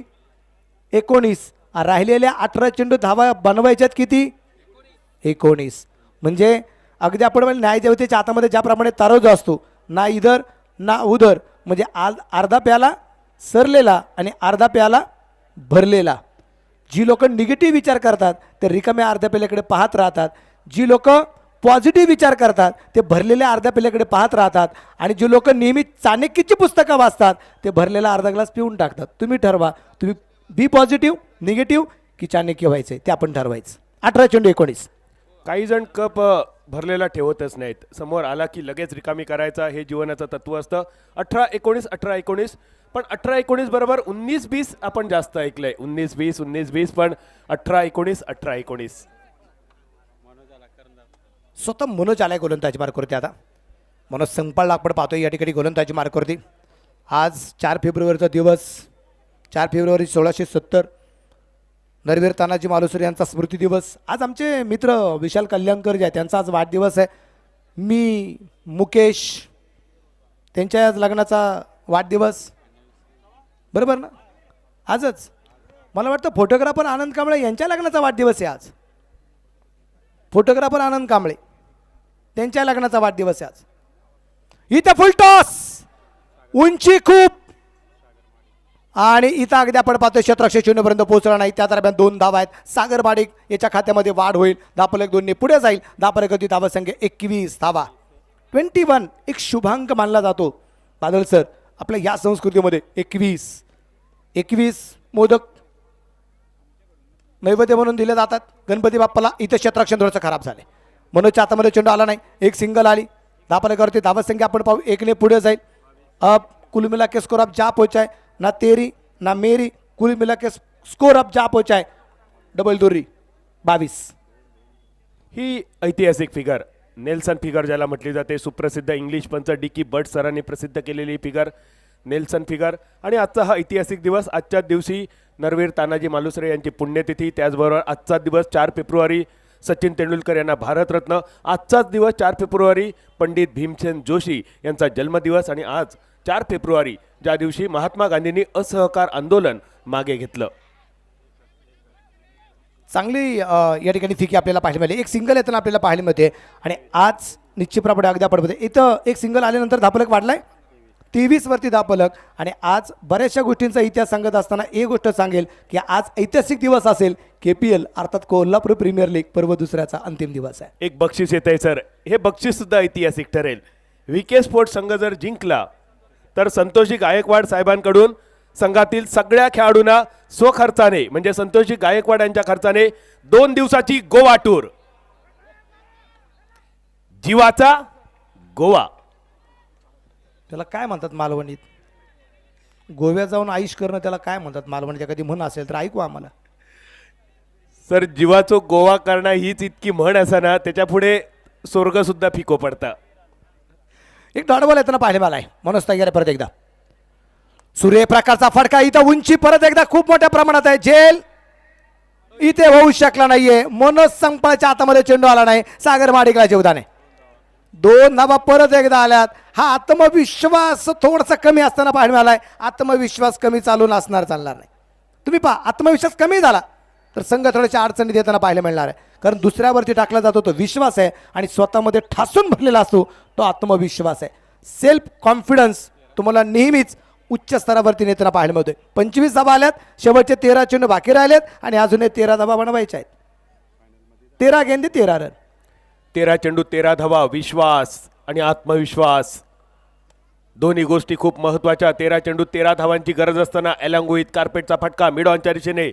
19. राहिलेल्या 18 चेंडू धावा बनवायच्यात किती? 19. म्हणजे अगदी आपण न्यायदेवतेच्या हातामध्ये ज्याप्रमाणे तारोज असतो, ना इधर ना उधर, म्हणजे अर्धा प्याला सरलेला आणि अर्धा प्याला भरलेला. जी लोक निगेटिव्ह विचार करतात ते रिकाम्या अर्ध्या पेल्याकडे पाहत राहतात. जी लोक पॉझिटिव्ह विचार करतात ते भरलेल्या अर्ध्या पेल्याकडे पाहत राहतात. आणि जी लोक नेहमी चाणक्याची पुस्तकं वाचतात ते भरलेला अर्धा ग्लास पिऊन टाकतात. तुम्ही ठरवा, तुम्ही बी पॉझिटिव्ह, निगेटिव्ह की चाणक्य व्हायचे ते आपण ठरवायचं. 18 चेंडू 19. काही जण कप भरलेला ठेवतच नाहीत, समोर आला की लगेच रिकामी करायचा, हे जीवनाचं तत्व असतं. 18-19, 18-19, पण 18-19 बरोबर 19-20 आपण जास्त ऐकलंय. 19-20, 19-20, पण 18-19, 18-19. स्वतः मनोज आलाय गोलंदाजी मार्कवरती. आता मनोज संपाळ आपण पाहतोय या ठिकाणी गोलंदाजी मार्कवरती. आज 4 फेब्रुवारीचा दिवस, 4 फेब्रुवारी 1670, नरवीर तानाजी मालुसरे यांचा स्मृती दिवस. आज आमचे मित्र विशाल कल्याणकर जे आहे त्यांचा आज वाढदिवस आहे. मी मुकेश त्यांच्या आज लग्नाचा वाढदिवस, बरोबर ना? आजच मला वाटतं फोटोग्राफर आनंद कांबळे यांच्या लग्नाचा वाढदिवस आहे आज. फोटोग्राफर आनंद कांबळे त्यांच्या लग्नाचा वाढदिवस आहे आज. इथं फुल टॉस, उंची खूप, आणि इथं अगदी आपण पाहतोय क्षेत्ररक्षक शून्यपर्यंत पोहोचला नाही. त्या दरम्यान 2 धावा आहेत. सागर माडिक याच्या खात्यामध्ये वाढ होईल. धापलक 2 ने पुढे जाईल. धापलकती धावा संख्या 21 धावा, 21 एक शुभांक मानला जातो. बादल सर, आपल्या या संस्कृतीमध्ये 21 मोदक नैवेद्य म्हणून दिले जातात गणपती बाप्पाला. इथं क्षेत्ररक्षण थोडंसं खराब झाले. मनोजच्या हातामध्ये चेंडू आला नाही. एक सिंगल आली. धापलकवरती धावा संख्या आपण पाहू 1 ने पुढे जाईल. अब कुल मिला के स्कोर अब जा पहुंचा है, ना तेरी ना मेरी, कुल मिला के स्कोर अब जा पहुंचा है. डबल दुर्री 22. ही ऐतिहासिक फिगर, नेल्सन फिगर ज्याला म्हटली जाते, सुप्रसिद्ध इंग्लिश पंच डिकी बर्ड सरांनी प्रसिद्ध केलेली फिगर नेल्सन फिगर. आणि आजचा हा ऐतिहासिक दिवस, आजच्याच दिवशी नरवीर तानाजी मालुसरे यांची पुण्यतिथी. त्याचबरोबर आजचा दिवस 4 फेब्रुवारी सचिन तेंडुलकर यांना भारतरत्न. आजचाच दिवस 4 फेब्रुवारी पंडित भीमसेन जोशी यांचा जन्मदिवस. आणि आज 4 फेब्रुवारी ज्या दिवशी महात्मा गांधींनी असहकार आंदोलन मागे घेतलं. चांगली या ठिकाणी फिकी आपल्याला पाहायला मिळाली. एक सिंगल येताना आपल्याला पाहायला मिळते. आणि आज निश्चितप्रमाणे अगदी आपण बघते इथं एक सिंगल आल्यानंतर धापलक वाढलाय 23 वरती धापलक. आणि आज बऱ्याचशा गोष्टींचा इतिहास सांगत असताना एक गोष्ट सांगेल की आज ऐतिहासिक दिवस असेल. KPL अर्थात कोल्हापूर प्रीमियर लीग पर्व दुसऱ्याचा अंतिम दिवस आहे. एक बक्षीस येत आहे सर, हे बक्षीस सुद्धा ऐतिहासिक ठरेल. VK स्पोर्ट्स संघ जर जिंकला तर संतोषी गायकवाड साहेबांकडून संघातील सगळ्या खेळाडूंना स्वखर्चाने, म्हणजे संतोषी गायकवाड यांच्या खर्चाने 2 दिवसाची गोवा टूर, जीवाचा गोवा. त्याला काय म्हणतात मालवणीत? गोव्यात जाऊन आईश करणं त्याला काय म्हणतात मालवणीच्या? कधी म्हण असेल तर ऐकू आम्हाला. सर, जीवाचो गोवा करणं हीच इतकी म्हण असताना त्याच्या पुढे स्वर्ग सुद्धा फिको पडता. एक डॉटबॉल येताना पाहिले मला आहे. मनोज तयार परत एकदा. सूर्यप्रकाशचा फटका, इथं उंची परत एकदा खूप मोठ्या प्रमाणात आहे. झेल इथे होऊ शकला नाहीये. मनोज संपाळच्या हातामध्ये चेंडू आला नाही. सागर माडिकला जीवदान आहे. 2 धावा परत एकदा आल्यात. हा आत्मविश्वास थोडासा कमी असताना पाहायला मिळालाय. आत्मविश्वास कमी चालून असणार, चालणार नाही. तुम्ही पहा, आत्मविश्वास कमी झाला तर संघ थोड्याशा अडचणी देताना पाहायला मिळणार आहे. कारण दुसऱ्यावरती टाकला जातो तो विश्वास आहे आणि स्वतःमध्ये ठासून भरलेला असतो तो आत्मविश्वास आहे. सेल्फ कॉन्फिडन्स तुम्हाला नेहमीच उच्च स्तरावरती नेताना पाहायला मिळतोय. 25 धावा आल्यात. शेवटचे 13 चेंडू बाकी राहिलेत आणि अजूनही 13 धावा बनवायच्या आहेत. 13 गेंदे 13 रन. 13 चेंडू 13 धावा. विश्वास आणि आत्मविश्वास दोन्ही गोष्टी खूप महत्वाच्या. 13 चेंडू 13 धावांची गरज असताना एलांगोईत कार्पेटचा फटका मिड ऑनच्या दिशेने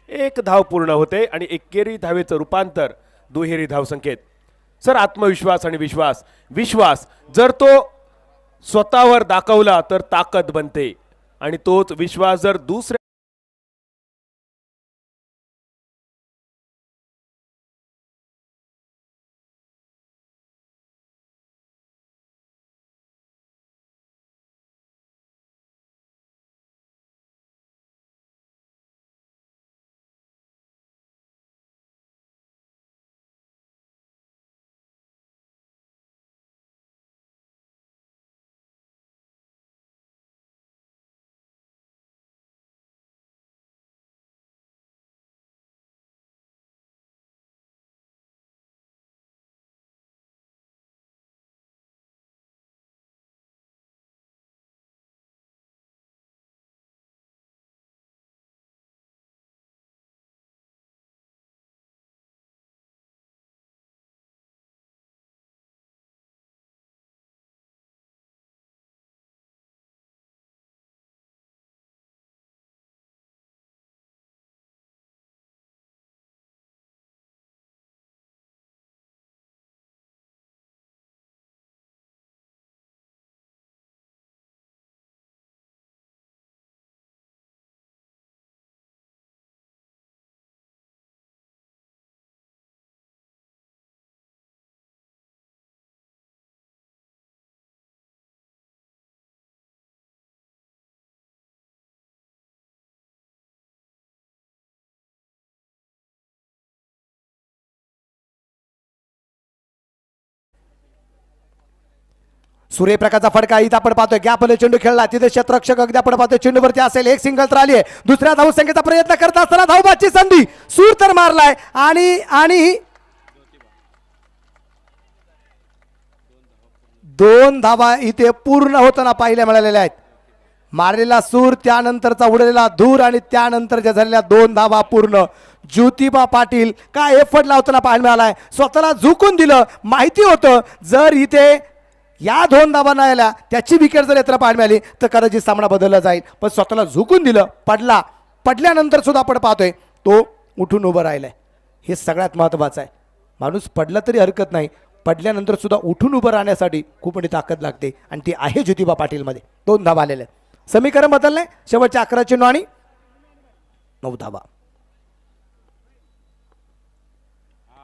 1 धाव पूर्ण होते आणि एकेरी धावेचं रूपांतर दुहेरी धावसंख्येत. सर आत्मविश्वास आणि विश्वास, विश्वास जर तो स्वतःवर दाखवला तर ताकद बनते आणि तोच विश्वास जर दुसऱ्या सूर्यप्रकाशचा फडका इथं आपण पाहतोय गॅपले चेंडू खेळला तिथे क्षेत्ररक्षक अगदी आपण पाहतोय चेंडूवरती असेल एक सिंगल तर आली आहे दुसऱ्या धावसंख्येचा प्रयत्न करत असताना धावबाची संधी सूर तर मारलाय आणि आणि 2 धावा इथे पूर्ण होताना पाहिल्या मिळालेल्या आहेत. मारलेला सूर त्यानंतरचा उडलेला धूर आणि त्यानंतरच्या झालेल्या 2 धावा पूर्ण. ज्योतिबा पाटील काय एफर्ट लावताना पाहायला मिळालाय. स्वतःला झुकून दिलं. माहिती होतं जर इथे या 2 धावा नाही आल्या त्याची विकेट जर यात्रा पाहायला मिळाली तर कदाचित सामना बदलला जाईल. पण स्वतःला झुकून दिलं. पडल्यानंतर सुद्धा आपण पाहतोय तो उठून उभं राहिलाय. हे सगळ्यात महत्वाचं आहे. माणूस पडला तरी हरकत नाही, पडल्यानंतर सुद्धा उठून उभं राहण्यासाठी खूप मोठी ताकद लागते आणि ती आहे ज्योतिबा पाटीलमध्ये. 2 धावा आलेल्या आहेत. समीकरण बदललंय. शेवटच्या 11 चेंडू आणि 9 धावा.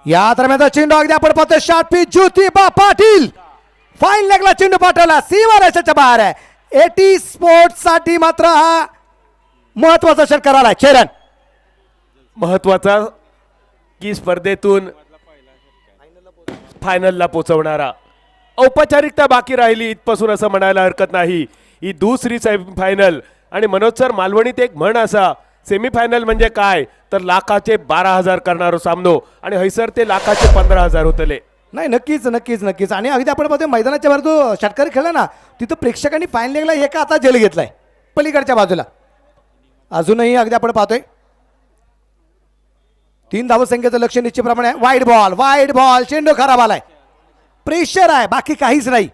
या दरम्यानचा चेंडू अगदी आपण पाहतोय short pitch Jyotiba Patil fine लेगला चेंडू पाठवला सीमारेषेच्या बाहेर आहे. एटी स्पोर्ट्स साठी मात्र हा महत्वाचा षटकार आला. चेरन महत्वाचा की स्पर्धेतून फायनलला पोहोचवणारा. औपचारिकता बाकी राहिली इथपासून असं म्हणायला हरकत नाही. ही दुसरी सेमीफायनल आणि मनोज सर मालवणीत एक म्हण असा सेमीफायनल म्हणजे काय तर लाखाचे 12,000 करणारो सामनो आणि हैसर ते लाखाचे 15,000 होतले. नाही नक्कीच नक्कीच नक्कीच. आणि अगदी आपण पाहतोय मैदानाच्या बाहेर जो षटकार खेळला ना तिथं प्रेक्षकांनी फाईन लेगला एका आता जेल घेतलाय पलीकडच्या बाजूला. अजूनही अगदी आपण पाहतोय 3 धावसंख्येचं लक्ष निश्चितप्रमाणे वाईड बॉल चेंडू खराब आलाय. प्रेशर आहे बाकी काहीच नाही.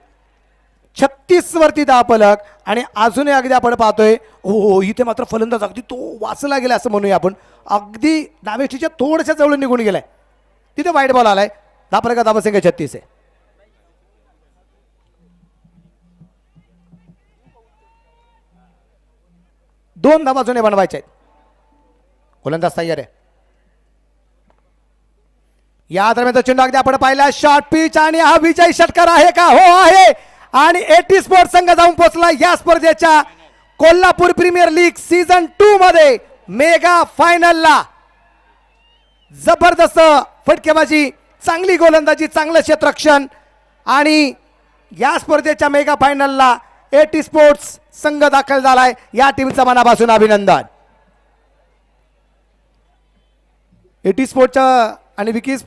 36 वरती धावफलक आणि अजूनही अगदी आपण पाहतोय हो इथे मात्र फलंदाज अगदी तो वाचला गेला असं म्हणूया आपण. अगदी डावेष्टीच्या थोड्याशा जवळ निघून गेलाय. तिथे वाईड बॉल आलाय. धावसंख्या 36 आहे. दोन धावा जुने बनवायचे आहेत. गोलंदाज तयार आहे. या दरम्यानचा चेंडू अगदी आपण पाहिला शॉर्ट पिच आणि हा विजयी षटकार आहे का? हो आहे. आणि एटी स्पोर्ट्स संघ जाऊन पोहोचला या स्पर्धेच्या कोल्हापूर प्रीमियर लीग सीझन 2 मध्ये मेगा फायनलला. जबरदस्त फटकेबाजी, चांगली गोलंदाजी, चांगलं क्षेत्ररक्षण आणि या स्पर्धेच्या मेगा फायनलला एटी स्पोर्ट्स संघ दाखल झालाय. या टीमचा मनापासून अभिनंदन. एटी स्पोर्टच्या आणि विके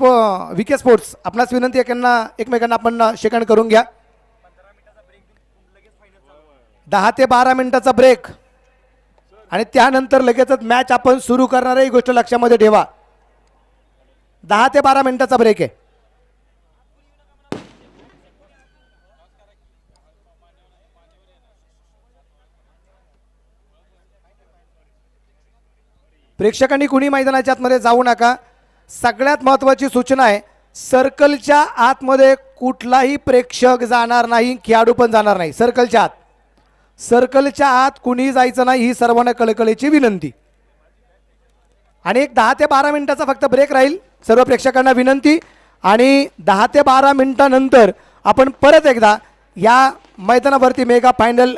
स्पोर्ट्स आपणास विनंती एकमेकांना आपण शेकंड करून घ्या. 10 ते 12 मिनिटाचा ब्रेक आणि त्यानंतर लगेचच मॅच आपण सुरू करणार आहे. ही गोष्ट लक्षामध्ये ठेवा. 10 ते 12 मिनिटाचा ब्रेक आहे. प्रेक्षकांनी कुणी मैदानाच्या आतमध्ये जाऊ नका. सगळ्यात महत्त्वाची सूचना आहे सर्कलच्या आतमध्ये कुठलाही प्रेक्षक जाणार नाही, खेळाडू पण जाणार नाही. सर्कलच्या आत कुणी जायचं नाही, ही सर्वांना कळकळीची विनंती. आणि एक 10 ते 12 मिनिटाचा फक्त ब्रेक राहील. सर्व प्रेक्षकांना विनंती. आणि 10 ते 12 मिनिटानंतर आपण परत एकदा या मैदानावरती मेगा फायनल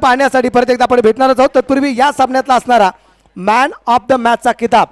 पाहण्यासाठी परत एकदा आपण भेटणारच आहोत. तत्पूर्वी या सामन्यातला असणारा मॅन ऑफ द मॅचचा किताब